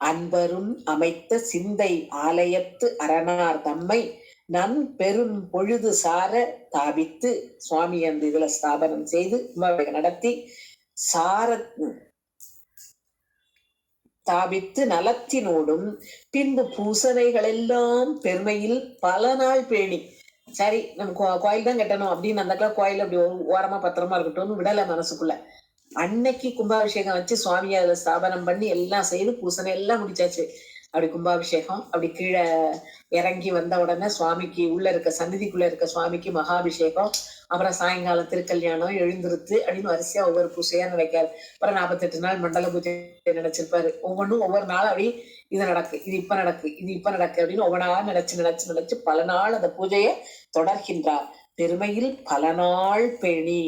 அன்பரும் அமைத்த சிந்தை ஆலயத்து அரணார் தம்மை நன் பெரும் பொழுது சார தாபித்து, சுவாமி அந்த இதுல ஸ்தாபனம் செய்து நடத்தி சார தாபித்து நலத்தினோடும் பின்பு பூசனைகள் எல்லாம் பெருமையில் பல நாள் பேணி, சரி நம்ம கோயில் தான் கட்டணும் அப்படின்னு அந்த கோயில் அப்படி ஓரமா பத்திரமா இருக்கட்டும்னு விடல மனசுக்குள்ள. அன்னைக்கு கும்பாபிஷேகம் வச்சு சுவாமியை அதுல ஸ்தாபனம் பண்ணி எல்லாம் செய்து பூசனை எல்லாம் முடிச்சாச்சு. அப்படி கும்பாபிஷேகம், அப்படி கீழே இறங்கி வந்த உடனே சுவாமிக்கு உள்ள இருக்க சந்நிதிக்குள்ள இருக்க சுவாமிக்கு மகாபிஷேகம், அப்புறம் சாயங்காலம் திருக்கல்யாணம், எழுந்திருத்து அப்படின்னு வரிசையா ஒவ்வொரு பூஜையா நினைக்காரு. அப்புறம் 48 நாள் மண்டல பூஜை நினைச்சிருப்பாரு. ஒவ்வொன்றும் ஒவ்வொரு நாள் அப்படி இது நடக்கு, இது இப்ப நடக்கு, இது இப்ப நடக்கு அப்படின்னு ஒவ்வொன்றா நினைச்சு பல நாள் அந்த பூஜையை தொடர்கின்றார். பெருமையில் பல நாள் பேணி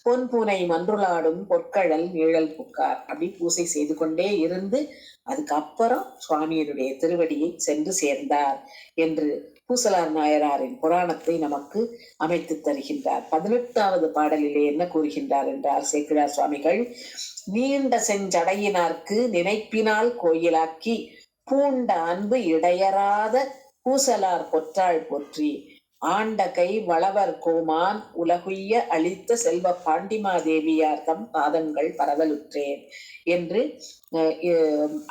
பொன் பூனை மன்றுளாடும் பொற்கழல் நீழல் புக்கார் அப்படி பூசை செய்து கொண்டே இருந்து அதுக்கப்புறம் சுவாமியினுடைய திருவடியை சென்று சேர்ந்தார் என்று பூசலார் நாயனாரின் புராணத்தை நமக்கு அமைத்து தருகின்றார். 18வது பாடலிலே என்ன கூறுகின்றார் என்றால் சேக்கிழார் சுவாமிகள், நீண்ட செஞ்சடையினார்க்கு நினைப்பினால் கோயிலாக்கி பூண்ட அன்பு இடையறாத பூசலார் பொற்றாள் போற்றி ஆண்ட கை வளவர் கோமான் உலகுய்ய அளித்த செல்வ பாண்டிமாதேவியார் தம் பாதங்கள் பரவலுற்றேன் என்று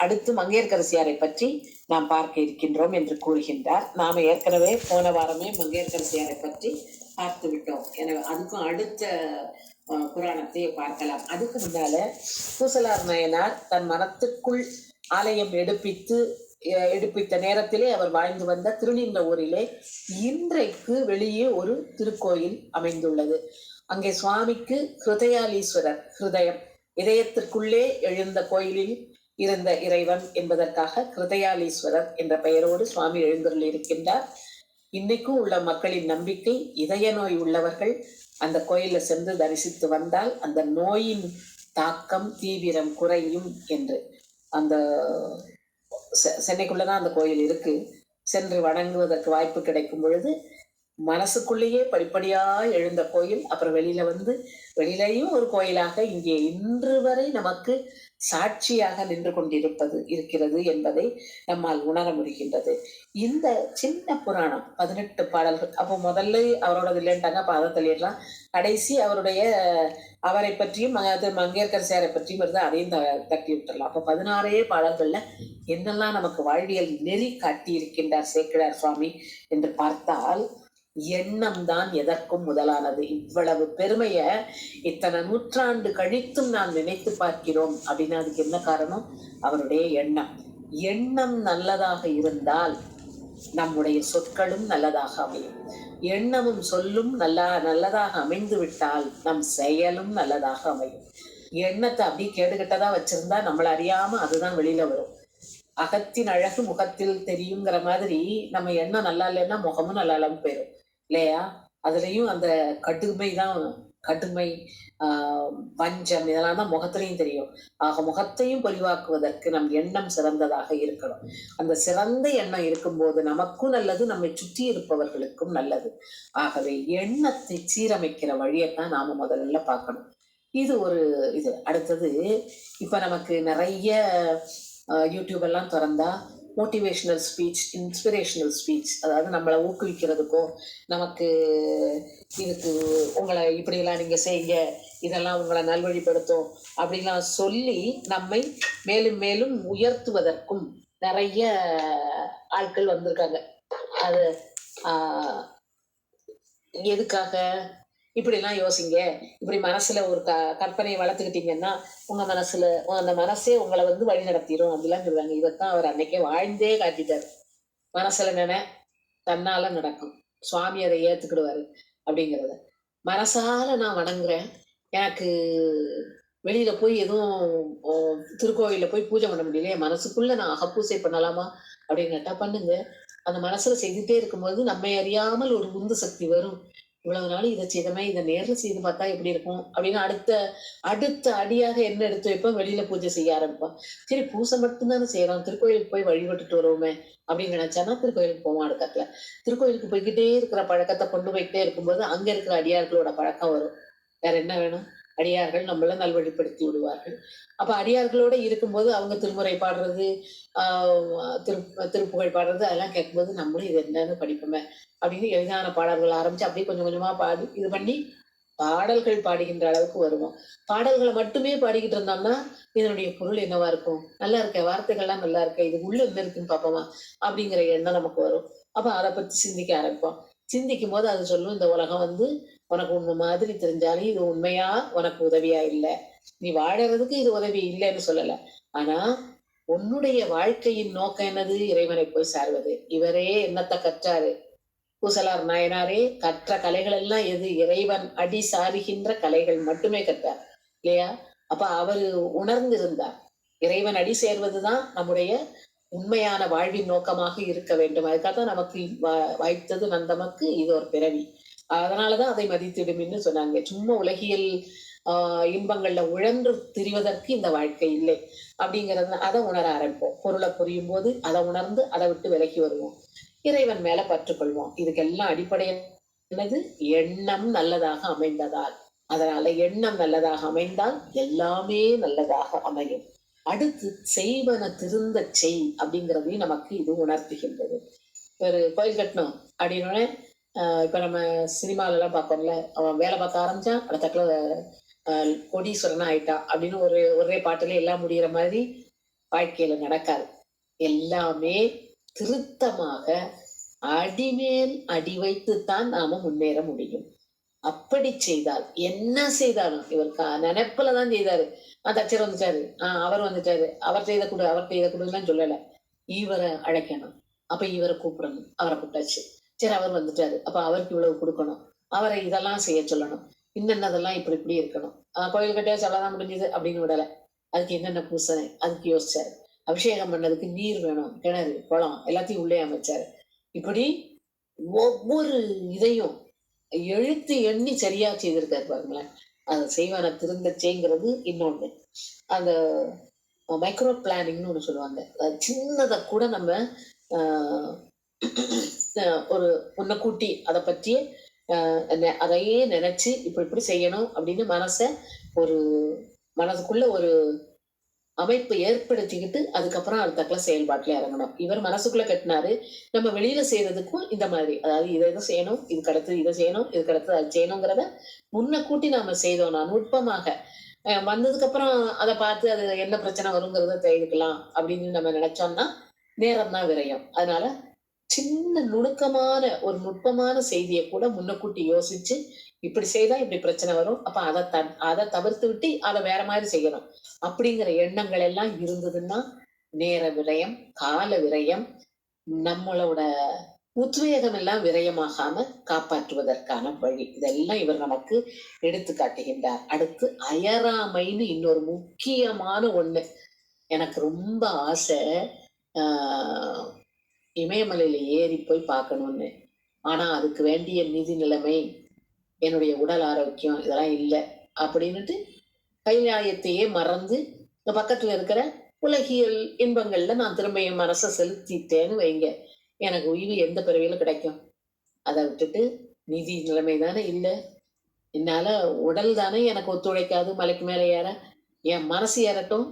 அடுத்து மங்கையர்க்கரசியாரை பற்றி நாம் பார்க்க இருக்கின்றோம் என்று கூறுகின்றார். நாம ஏற்கனவே போன வாரமே மங்கையர்க்கரசியாரை பற்றி பார்த்து விட்டோம். எனவே அதுக்கும் அடுத்த புராணத்தை பார்க்கலாம். அதுக்கு முன்னால பூசலார் நாயனார் தன் மனத்துக்குள் ஆலயம் எடுப்பித்த நேரத்திலே அவர் வாழ்ந்து வந்த திருநின்ற ஊரிலே இன்றைக்கு வெளியே ஒரு திருக்கோயில் அமைந்துள்ளது. அங்கே சுவாமிக்கு ஹிருதயாலீஸ்வரர், ஹிருதயம் இதயத்திற்குள்ளே எழுந்த கோயிலில் இருந்த இறைவன் என்பதற்காக ஹிருதயாலீஸ்வரர் என்ற பெயரோடு சுவாமி எழுந்தருள் இருக்கின்றார். இன்னைக்கும் உள்ள மக்களின் நம்பிக்கை, இதய நோய் உள்ளவர்கள் அந்த கோயில சென்று தரிசித்து வந்தால் அந்த நோயின் தாக்கம் தீவிரம் குறையும் என்று. அந்த சென்னைக்குள்ளதான் அந்த கோயில் இருக்கு. சென்று வணங்குவதற்கு வாய்ப்பு கிடைக்கும் பொழுது மனசுக்குள்ளேயே படிப்படியா எழுந்த கோயில், அப்புறம் வெளியிலையும் ஒரு கோயிலாக இங்கே இன்று வரை நமக்கு சாட்சியாக நின்று இருக்கிறது என்பதை நம்மால் உணர முடிகின்றது. இந்த சின்ன புராணம் 18 பாடல்கள். அப்போ முதல்ல அவரோடது இல்லைன்ட்டாங்க, அப்ப அதை தள்ளிடலாம். கடைசி அவரை பற்றியும் மங்கையர்க்கரசியாரை பற்றியும் இருந்தால் அதையும் தட்டி விட்டுடலாம். அப்போ 16 பாடல்கள்ல என்னெல்லாம் நமக்கு வாழ்வியல் நெறி காட்டி இருக்கின்றார் சேக்கிழார் சுவாமி என்று பார்த்தால், எண்ணம் தான் எதற்கும் முதலானது. இவ்வளவு பெருமைய இத்தனை நூற்றாண்டு கழித்தும் நாம் நினைத்து பார்க்கிறோம் அப்படின்னா அதுக்கு என்ன காரணம்? அவருடைய எண்ணம். எண்ணம் நல்லதாக இருந்தால் நம்முடைய சொற்களும் நல்லதாக அமையும். எண்ணமும் சொல்லும் நல்லதாக அமைந்து விட்டால் நம் செயலும் நல்லதாக அமையும். எண்ணத்தை அப்படி கேடுகட்டதா வச்சிருந்தா நம்மள அறியாம அதுதான் வெளியில வரும். அகத்தின் அழகு முகத்தில் தெரியுங்கிற மாதிரி நம்ம எண்ணம் நல்லா இல்லைன்னா முகமும் நல்லா இல்லாம போயிடும் இல்லையா? அதுலயும் அந்த கடுமை பஞ்சம் இதெல்லாம் தான் முகத்திலையும் தெரியும். ஆக முகத்தையும் பொலிவாக்குவதற்கு நம் எண்ணம் சிறந்ததாக இருக்கணும். அந்த சிறந்த எண்ணம் இருக்கும்போது நமக்கும் நல்லது, நம்மை சுற்றி இருப்பவர்களுக்கும் நல்லது. ஆகவே எண்ணத்தை சீரமைக்கிற வழியைத்தான் நாம முதல்ல பார்க்கணும். இது ஒரு இது. அடுத்தது, இப்ப நமக்கு நிறைய யூடியூப் எல்லாம் திறந்தா மோட்டிவேஷனல் ஸ்பீச், இன்ஸ்பிரேஷனல் ஸ்பீச், அதாவது நம்மளை ஊக்குவிக்கிறதுக்கோ நமக்கு இதுக்கு உங்களை இப்படிலாம் நீங்க செய்யுங்க, இதெல்லாம் உங்களை நல்வழிப்படுத்தும் அப்படிலாம் சொல்லி நம்மை மேலும் மேலும் உயர்த்துவதற்கும் நிறைய ஆட்கள் வந்திருக்காங்க. அது எதுக்காக? இப்படிலாம் யோசிங்க, இப்படி மனசுல ஒரு கற்பனையை வளர்த்துக்கிட்டீங்கன்னா அந்த மனசே உங்களை வழி நடத்திடும் அப்படிலாம் சொல்லுவாங்க. இதைத்தான் அவர் அன்னைக்கே வாழ்ந்தே காட்டிட்டார். மனசுல தன்னால நடக்கும், சுவாமி அதை ஏத்துக்கிடுவாரு அப்படிங்கிறத. மனசால நான் வணங்குறேன், எனக்கு வெளியில போய் எதுவும் திருக்கோயில போய் பூஜை பண்ண முடியலையே, மனசுக்குள்ள நான் அகப்பூசை பண்ணலாமா அப்படின்னு கேட்டா பண்ணுங்க. அந்த மனசுல செய்துட்டே இருக்கும்போது நம்மை அறியாமல் ஒரு உந்து சக்தி வரும். இவ்வளவு நாள் இதை செய்தமே, இதை நேரில் செய்து பார்த்தா எப்படி இருக்கும் அப்படின்னு அடுத்த அடியாக என்ன எடுத்து வைப்போம், வெளியில பூஜை செய்ய ஆரம்பிப்போம். சரி, பூசை மட்டும்தானே செய்யறோம், திருக்கோயிலுக்கு போய் வழிபட்டுட்டு வருவோமே அப்படின்னு நினைச்சானா திருக்கோயிலுக்கு போவோம். அடுக்கத்துல திருக்கோயிலுக்கு போய்கிட்டே இருக்கிற பழக்கத்தை கொண்டு போய்கிட்டே இருக்கும்போது அங்க இருக்கிற அடியார்களோட பழக்கம் வரும். வேற என்ன வேணும்? அடியார்கள் நம்மள நல்வழிப்படுத்தி விடுவார்கள். அப்ப அடியார்களோட இருக்கும்போது அவங்க திருமுறை பாடுறது, திருப்புகழ் பாடுறது அதெல்லாம் கேட்கும்போது நம்மளும் இது என்னன்னு படிப்போமே அப்படின்னு எளிதான பாடல்கள் ஆரம்பிச்சு அப்படியே கொஞ்சம் கொஞ்சமா பாடி இது பண்ணி பாடல்கள் பாடுகின்ற அளவுக்கு வருவோம். பாடல்களை மட்டுமே பாடிக்கிட்டு இருந்தோம்னா இதனுடைய பொருள் என்னவா இருக்கும்? நல்லா இருக்க வார்த்தைகள்லாம் நல்லா இருக்க, இது உள்ள என்ன இருக்குன்னு பார்ப்போமா அப்படிங்கிற எண்ணம் நமக்கு வரும். அப்ப அதை பத்தி சிந்திக்க ஆரம்பிப்போம். சிந்திக்கும் போது அது சொல்லும், இந்த உலகம் உனக்கு உண்மை மாதிரி தெரிஞ்சாலும் இது உண்மையா உனக்கு உதவியா இல்லை, நீ வாழறதுக்கு இது உதவி இல்லைன்னு சொல்லல. ஆனா உன்னுடைய வாழ்க்கையின் நோக்கம் என்னது? இறைவனை போய் சார்வது. இவரே என்னத்த கற்றாரு? பூசலார் நாயனாரே கற்ற கலைகள் எல்லாம் எது? இறைவன் அடி சாருகின்ற கலைகள் மட்டுமே கற்றார் இல்லையா? அப்ப அவரு உணர்ந்திருந்தார். இறைவன் அடி சேர்வதுதான் நம்முடைய உண்மையான வாழ்வின் நோக்கமாக இருக்க வேண்டும். அதுக்காக நமக்கு வாய்த்தது நந்தமக்கு இது ஒரு பிறவி. அதனாலதான் அதை மதித்திடும்னு சொன்னாங்க. சும்மா உலகியல் இன்பங்கள்ல உழன்று திரிவதற்கு இந்த வாழ்க்கை இல்லை அப்படிங்கறத அதை உணர ஆரம்பிப்போம். பொருளை புரியும் போது அதை உணர்ந்து அதை விட்டு விலகி வருவோம். இறைவன் மேல பற்றுக்கொள்வோம். இதுக்கெல்லாம் அடிப்படை என்னது? எண்ணம் நல்லதாக அமைந்ததால். அதனால எண்ணம் நல்லதாக அமைந்தால் எல்லாமே நல்லதாக அமையும். அடுத்து செய்வன திருந்த செய் அப்படிங்கிறதையும் நமக்கு இது உணர்த்துகின்றது. ஒரு கோயில் கட்டணும் அப்படின்னு இப்ப நம்ம சினிமால எல்லாம் பார்ப்போம்ல, அவன் வேலை பார்க்க ஆரம்பிச்சான், அடுத்தக்குள்ள கோடீஸ்வரனா ஆயிட்டான் அப்படின்னு ஒரே பாட்டுல எல்லாம் முடிகிற மாதிரி வாழ்க்கையில நடக்காது. எல்லாமே திருத்தமாக அடிமேல் அடி வைத்துத்தான் நாம முன்னேற முடியும். அப்படி செய்தால் என்ன செய்தாலும் இவர் நினைப்புலதான் செய்தாரு. தச்சர் வந்துட்டாரு, அவர் வந்துட்டாரு, அவர் செய்த கொடு அவர் செய்த கொடுலாம் சொல்லல. இவரை அழைக்கணும், அப்ப இவரை கூப்பிடணும், அவரை கூப்பிட்டாச்சு. சரி, அவர் வந்துட்டாரு, அப்ப அவருக்கு இவ்வளவு கொடுக்கணும், அவரை இதெல்லாம் செய்ய சொல்லணும், இன்னென்னதெல்லாம் இப்படி இப்படி இருக்கணும். கோயில் கட்டியா சொல்லதான் முடிஞ்சது அப்படின்னு விடல. அதுக்கு என்னென்ன பூசனை அதுக்கு யோசிச்சாரு. அபிஷேகம் பண்ணதுக்கு நீர் வேணும், கிணறு குளம் எல்லாத்தையும் உள்ளே அமைச்சாரு. இப்படி ஒவ்வொரு இதையும் எழுத்து எண்ணி சரியா செய்திருக்காரு பாருங்களேன். அதை செய்வான திருந்தச்சேங்கிறது இன்னொன்னு. அந்த மைக்ரோ பிளானிங்னு ஒண்ணு சொல்லுவாங்க. சின்னதை கூட நம்ம ஒரு முன்ன கூட்டி அதை பற்றிய அதையே நினைச்சு இப்படி இப்படி செய்யணும் அப்படின்னு மனதுக்குள்ள ஒரு அமைப்பு ஏற்படுத்திக்கிட்டு அதுக்கப்புறம் அடுத்தக்குள்ள செயல்பாட்டுல இறங்கணும். இவர் மனசுக்குள்ள கட்டினாரு, நம்ம வெளியில செய்யறதுக்கும் இந்த மாதிரி, அதாவது இதை செய்யணும், இதுக்கு அடுத்து இதை செய்யணும், இதுக்கு அடுத்து அது செய்யணுங்கிறத முன்ன கூட்டி நாம செய்தோம்னா நுட்பமாக வந்ததுக்கு அப்புறம் அதை பார்த்து அது என்ன பிரச்சனை வருங்கிறத தெரிஞ்சுக்கலாம் அப்படின்னு நம்ம நினைச்சோம்னா நேரம் தான் விரயம். அதனால சின்ன ஒரு நுட்பமான செய்தியை கூட முன்னக்கூட்டி யோசிச்சு இப்படி செய்தா இப்படி பிரச்சனை வரும், அப்ப அதை தவிர்த்து விட்டு அதை வேற மாதிரி செய்யணும் அப்படிங்கிற எண்ணங்கள் எல்லாம் இருந்ததுன்னா நேர விரயம், கால விரயம், நம்மளோட உத்வேகம் எல்லாம் விரயமாகாம காப்பாற்றுவதற்கான வழி இதெல்லாம் இவர் நமக்கு எடுத்து காட்டுகின்றார். அடுத்து அயராமைன்னு இன்னொரு முக்கியமான ஒண்ணு. எனக்கு ரொம்ப ஆசை இமயமலையில ஏறி போய் பார்க்கணும்னு. ஆனா அதுக்கு வேண்டிய நிதி நிலைமை, என்னுடைய உடல் ஆரோக்கியம் இதெல்லாம் இல்லை அப்படின்னுட்டு கைலாயத்தையே மறந்து இந்த பக்கத்துல இருக்கிற உலகியல் இன்பங்கள்ல நான் திரும்ப என் மனசை செலுத்திட்டேன்னு வைங்க, எனக்கு உயிர் எந்த பிறவியில கிடைக்கும்? அதை விட்டுட்டு நிதி நிலைமை தானே இல்லை, என்னால உடல் தானே எனக்கு ஒத்துழைக்காது மலைக்கு மேல ஏற, என் மனசு ஏறட்டும்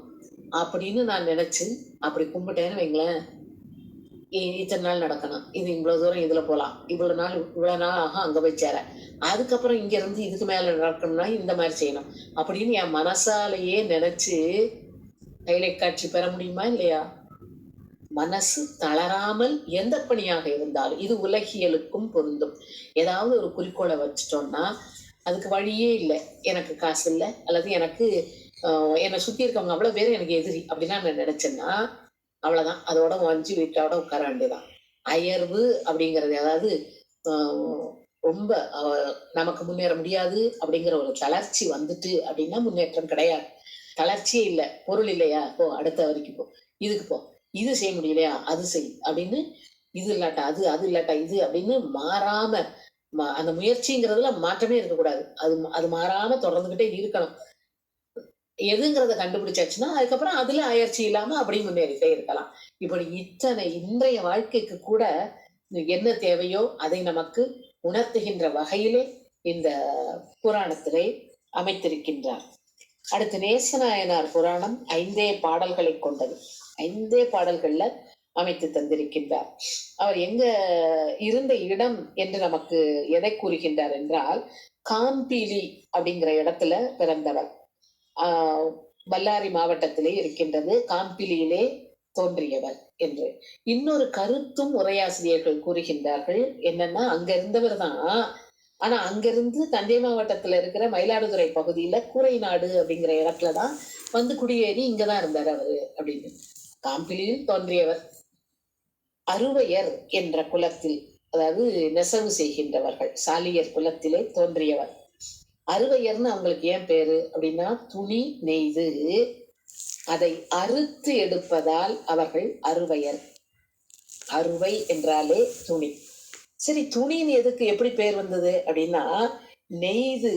அப்படின்னு நான் நினைச்சு அப்படி கும்பிட்டேன்னு வைங்களேன், இத்தனை நாள் நடக்கணும், இது இவ்வளவு தூரம் இதுல போலாம், இவ்வளவு நாள் ஆகும் அங்க போய் சேர, அதுக்கப்புறம் இங்க இருந்து இதுக்கு மேல நடக்கணும்னா இந்த மாதிரி செய்யணும் அப்படின்னு என் மனசாலேயே நினைச்சு கைலை காட்சி பெற முடியுமா இல்லையா? மனசு தளராமல் எந்த பணியாக இருந்தாலும் இது உலகியலுக்கும் பொருந்தும். ஏதாவது ஒரு குறிக்கோளை வச்சுட்டோம்னா அதுக்கு வழியே இல்லை. எனக்கு காசு இல்லை, அல்லது எனக்கு என்னை சுத்தி இருக்கவங்க அவ்வளவு பேர் எனக்கு எதிரி அப்படின்னா நான் நினைச்சேன்னா அவ்வளவுதான், அதோட வஞ்சி வீட்டோட உட்கார வேண்டியதான். அயர்வு அப்படிங்கிறது, அதாவது ரொம்ப நமக்கு முன்னேற முடியாது அப்படிங்கிற ஒரு தளர்ச்சி வந்துட்டு அப்படின்னா முன்னேற்றம் கிடையாது. தளர்ச்சியே இல்லை, பொருள் இல்லையா, போ அடுத்த வரைக்கும் போ, இதுக்கு போ, இது செய்ய முடியலையா அது செய் அப்படின்னு, இது இல்லாட்டா அது, அது இல்லாட்டா இது அப்படின்னு மாறாம அந்த முயற்சிங்கிறதுல மாற்றமே இருக்கக்கூடாது. அது மாறாம தொடர்ந்துகிட்டே இருக்கணும். எதுங்கிறத கண்டுபிடிச்சாச்சுன்னா அதுக்கப்புறம் அதுல அயற்சி இல்லாம அப்படியே முன்னேறிட்டே இருக்கலாம். இப்படி இன்றைய வாழ்க்கைக்கு கூட என்ன தேவையோ அதை நமக்கு உணர்த்துகின்ற வகையிலே இந்த புராணத்திலே அமைத்திருக்கின்றார். அடுத்து நேசநாயனார் புராணம் 5 பாடல்களை கொண்டது. 5 பாடல்கள்ல அமைத்து தந்திருக்கின்றார். அவர் எங்க இருந்த இடம் என்று நமக்கு எதை கூறுகின்றார் என்றால், காம்பிலி அப்படிங்கிற இடத்துல பிறந்தவர். பல்லாரி மாவட்டத்திலே இருக்கின்றது, காம்பிலியிலே தோன்றியவர் என்று. இன்னொரு கருத்தும் உரையாசிரியர்கள் கூறுகின்றார்கள். என்னன்னா, அங்க இருந்தவர் தான், ஆனா அங்கிருந்து தஞ்சை மாவட்டத்துல இருக்கிற மயிலாடுதுறை பகுதியில கூரை நாடு அப்படிங்கிற இடத்துலதான் வந்து குடியேறி இங்கதான் இருந்தார் அவரு அப்படின்னு. காம்பிலியில் தோன்றியவர். அருவையர் என்ற குலத்தில், அதாவது நெசவு செய்கின்றவர்கள், சாலியர் குலத்திலே தோன்றியவர். அருவையர்னு அவங்களுக்கு ஏன் பேரு அப்படின்னா, துணி நெய்து அதை அறுத்து எடுப்பதால் அவர்கள் அருவையர். அருவை என்றாலே துணி. சரி, துணின்னு எதுக்கு எப்படி பேர் வந்தது அப்படின்னா, நெய்து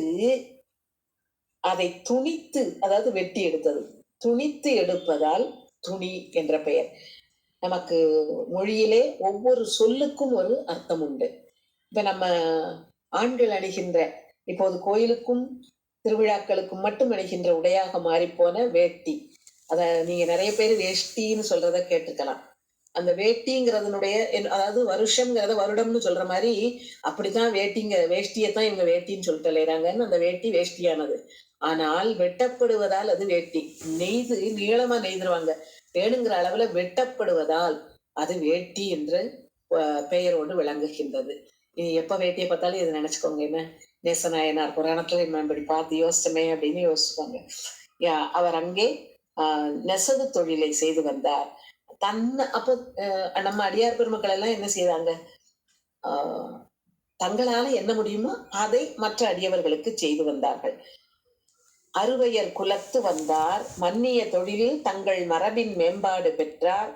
அதை துணித்து, அதாவது வெட்டி எடுத்தது, துணித்து எடுப்பதால் துணி என்ற பெயர். நமக்கு மொழியிலே ஒவ்வொரு சொல்லுக்கும் ஒரு அர்த்தம் உண்டு. இப்ப நம்ம ஆண்கள் அணிகின்ற, இப்போது கோயிலுக்கும் திருவிழாக்களுக்கும் மட்டும் அணிகின்ற உடையாக மாறிப்போன வேட்டி, அத நீங்க நிறைய பேர் வேஷ்டின்னு சொல்றத கேட்டுக்கலாம். அந்த வேட்டிங்கிறதுனுடைய அதாவது வருஷம்ங்கிறத வருடம்னு சொல்ற மாதிரி, அப்படித்தான் வேஷ்டியைத்தான் இவங்க வேட்டின்னு சொல்லிட்டு அலையறாங்கன்னு அந்த வேட்டி வேஷ்டியானது. ஆனால் வெட்டப்படுவதால் அது வேட்டி. நெய்து நீளமா நெய்துருவாங்க, வேணுங்கிற அளவுல வெட்டப்படுவதால் அது வேட்டி என்று பெயரோடு விளங்குகின்றது. நீ எப்ப வேட்டியை பார்த்தாலும் இதை நினைச்சுக்கோங்க, என்ன நேசநாயனார் புராணத்துல நம்ம இப்படி பார்த்து யோசிச்சமே அப்படின்னு யோசிச்சுக்கோங்க. அவர் அங்கே நெசவு தொழிலை செய்து வந்தார். அப்போ நம்ம அடியார் பெருமக்கள் எல்லாம் என்ன செய்தாங்க, தங்களால என்ன முடியுமோ அதை மற்ற அடியவர்களுக்கு செய்து வந்தார்கள். அருவையர் குலத்து வந்தார், மன்னிய தொழிலில் தங்கள் மரபின் மேம்பாடு பெற்றார்.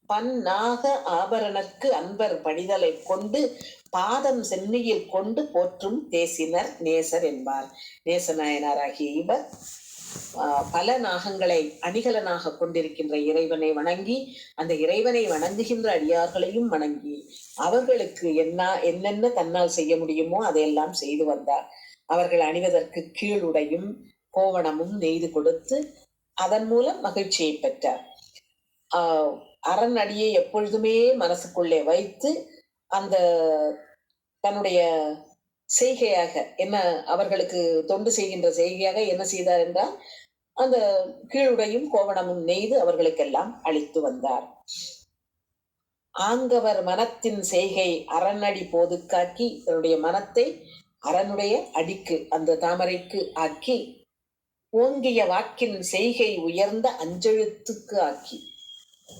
பன்னாக ஆபரணற்கு அன்பர் படிதலை கொண்டு பாதம் சென்னியில் கொண்டு போற்றும் தேசினர் நேசர் என்பார். நேசநாயனாராகிய இவர் பல நாகங்களை அணிகலனாக கொண்டிருக்கின்ற இறைவனை வணங்கி, அந்த இறைவனை வணங்குகின்ற அடியார்களையும் வணங்கி, அவர்களுக்கு என்னென்ன தன்னால் செய்ய முடியுமோ அதையெல்லாம் செய்து வந்தார். அவர்கள் அணிவதற்கு கீழுடையும் கோவணமும் நெய்து கொடுத்து அதன் மூலம் மகிழ்ச்சியை பெற்றார். அரண் அடியை எப்பொழுதுமே மனசுக்குள்ளே வைத்து அந்த தன்னுடைய செய்கையாக என்ன, அவர்களுக்கு தொண்டு செய்கின்ற செய்கையாக என்ன செய்தார் என்றால், அந்த கீழுடையும் கோவணமும் நெய்து அவர்களுக்கெல்லாம் அளித்து வந்தார். ஆங்கவர் மனத்தின் செய்கை அரணடி போதுக்காக்கி, தன்னுடைய மனத்தை அரணுடைய அடிக்கு, அந்த தாமரைக்கு ஆக்கி, ஓங்கிய வாக்கின் செய்கை உயர்ந்த அஞ்செழுத்துக்கு ஆக்கி.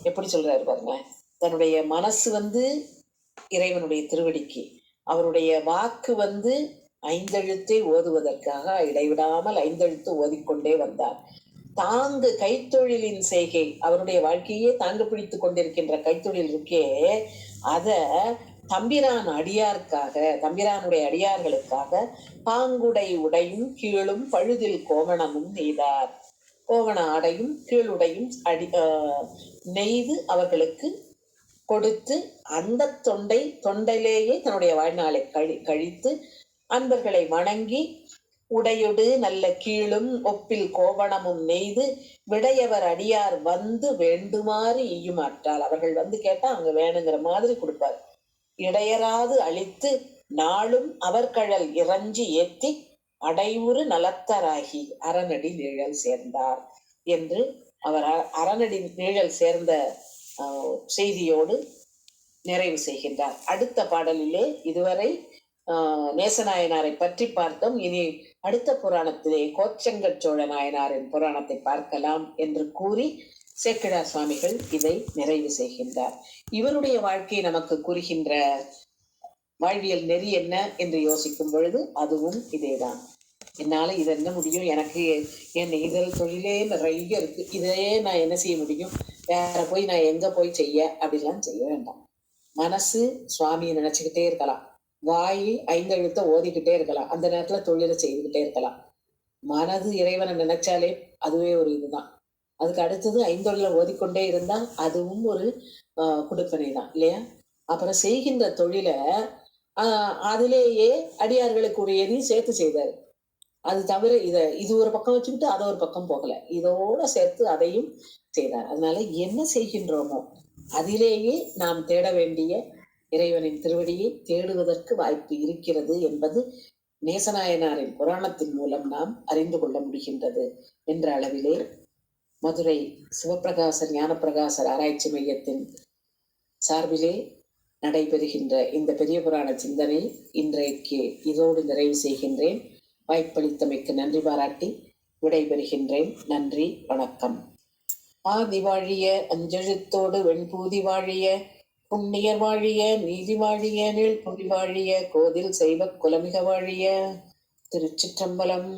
எப்படி சொல்றாரு பாருங்க, தன்னுடைய மனசு இறைவனுடைய திருவடிக்கு, அவருடைய வாக்கு 5 ஓதுவதற்காக இடைவிடாமல் 5 ஓதிக்கொண்டே வந்தார். தாங்கு கைத்தொழிலின் செய்கை, அவருடைய வாழ்க்கையே தாங்கு பிடித்துக் கொண்டிருக்கின்ற கைத்தொழில் இருக்கே, அத தம்பிரான் அடியாருக்காக, தம்பிரானுடைய அடியார்களுக்காக பாங்குடை உடையும் கீழும் பழுதில் கோவணமும் நெய்தார். கோவண ஆடையும் கீழுடையும் நெய்து அவர்களுக்கு கொடுத்து, அந்த தொண்டையிலேயே தன்னுடைய வாழ்நாளை கழித்து அன்பர்களை வணங்கி, உடையொடு நல்ல கீழும் ஒப்பில் கோவணமும் நெய்து விடையவர் அடியார் வேண்டுமாறு ஈயுமாற்றால், அவர்கள் கேட்டா அவங்க வேணுங்கிற மாதிரி கொடுப்பார். இடையராது அளித்து நாளும் அவர்கழல் இறஞ்சி ஏத்தி அடைவுறு நலத்தராகி அரணடி நிழல் சேர்ந்தார் என்று அவர் அரணடி நிழல் சேர்ந்த செய்தியோடு நிறைவு செய்கின்றார். அடுத்த பாடலிலே இதுவரை நேசநாயனாரை பற்றி பார்த்தோம். இனி அடுத்த புராணத்திலே கோச்சங்கட் சோழ நாயனாரின் புராணத்தை பார்க்கலாம் என்று கூறி சேக்கிழார் சுவாமிகள் இதை நிறைவு செய்கின்றார். இவருடைய வாழ்க்கை நமக்கு கூறுகின்ற வாழ்வியல் நெறி என்ன என்று யோசிக்கும் பொழுது அதுவும் இதேதான். என்னால இது என்ன முடியும், எனக்கு என் இதழ் தொழிலே நிறைய இருக்கு, இதே நான் என்ன செய்ய முடியும், வேற போய் நான் எங்க போய் செய்ய அப்படிலாம் செய்ய வேண்டாம். மனசு சுவாமியை நினைச்சுக்கிட்டே இருக்கலாம், வாய் 5 எழுத்த ஓதிக்கிட்டே இருக்கலாம், அந்த நேரத்துல தொழிலை செய்துக்கிட்டே இருக்கலாம். மனது இறைவனை நினைச்சாலே அதுவே ஒரு இதுதான். அதுக்கு அடுத்தது 5 ஓதிக்கொண்டே இருந்தா அதுவும் ஒரு குடுப்பனை தான் இல்லையா? அப்புறம் செய்கின்ற தொழிலை அதிலேயே அடியார்களுக்குரியதையும் சேர்த்து செய்தாரு. அது தவிர இது ஒரு பக்கம் வச்சுக்கிட்டு அதை ஒரு பக்கம் போகல, இதோட சேர்த்து அதையும் செய்தார். அதனால என்ன செய்கின்றோமோ அதிலேயே நாம் தேட வேண்டிய இறைவனின் திருவடியை தேடுவதற்கு வாய்ப்பு இருக்கிறது என்பது நேசநாயனாரின் புராணத்தின் மூலம் நாம் அறிந்து கொள்ள முடிகின்றது என்ற அளவிலே மதுரை சிவப்பிரகாசர் ஞானப்பிரகாசர் ஆராய்ச்சி மையத்தின் சார்பிலே நடைபெறுகின்ற இந்த பெரிய புராண சிந்தனை இன்றைக்கு இதோடு நிறைவு செய்கின்றேன். வாய்ப்பளித்தமைக்கு நன்றி பாராட்டி விடைபெறுகின்றேன். நன்றி, வணக்கம். ஆதி வாழிய அஞ்செழுத்தோடு வெண்பூதி வாழிய புண்ணியர் வாழிய நீதி வாழிய நீழ்புவி வாழிய கோதில் செய்வ குலமிக வாழிய. திருச்சிற்றம்பலம்.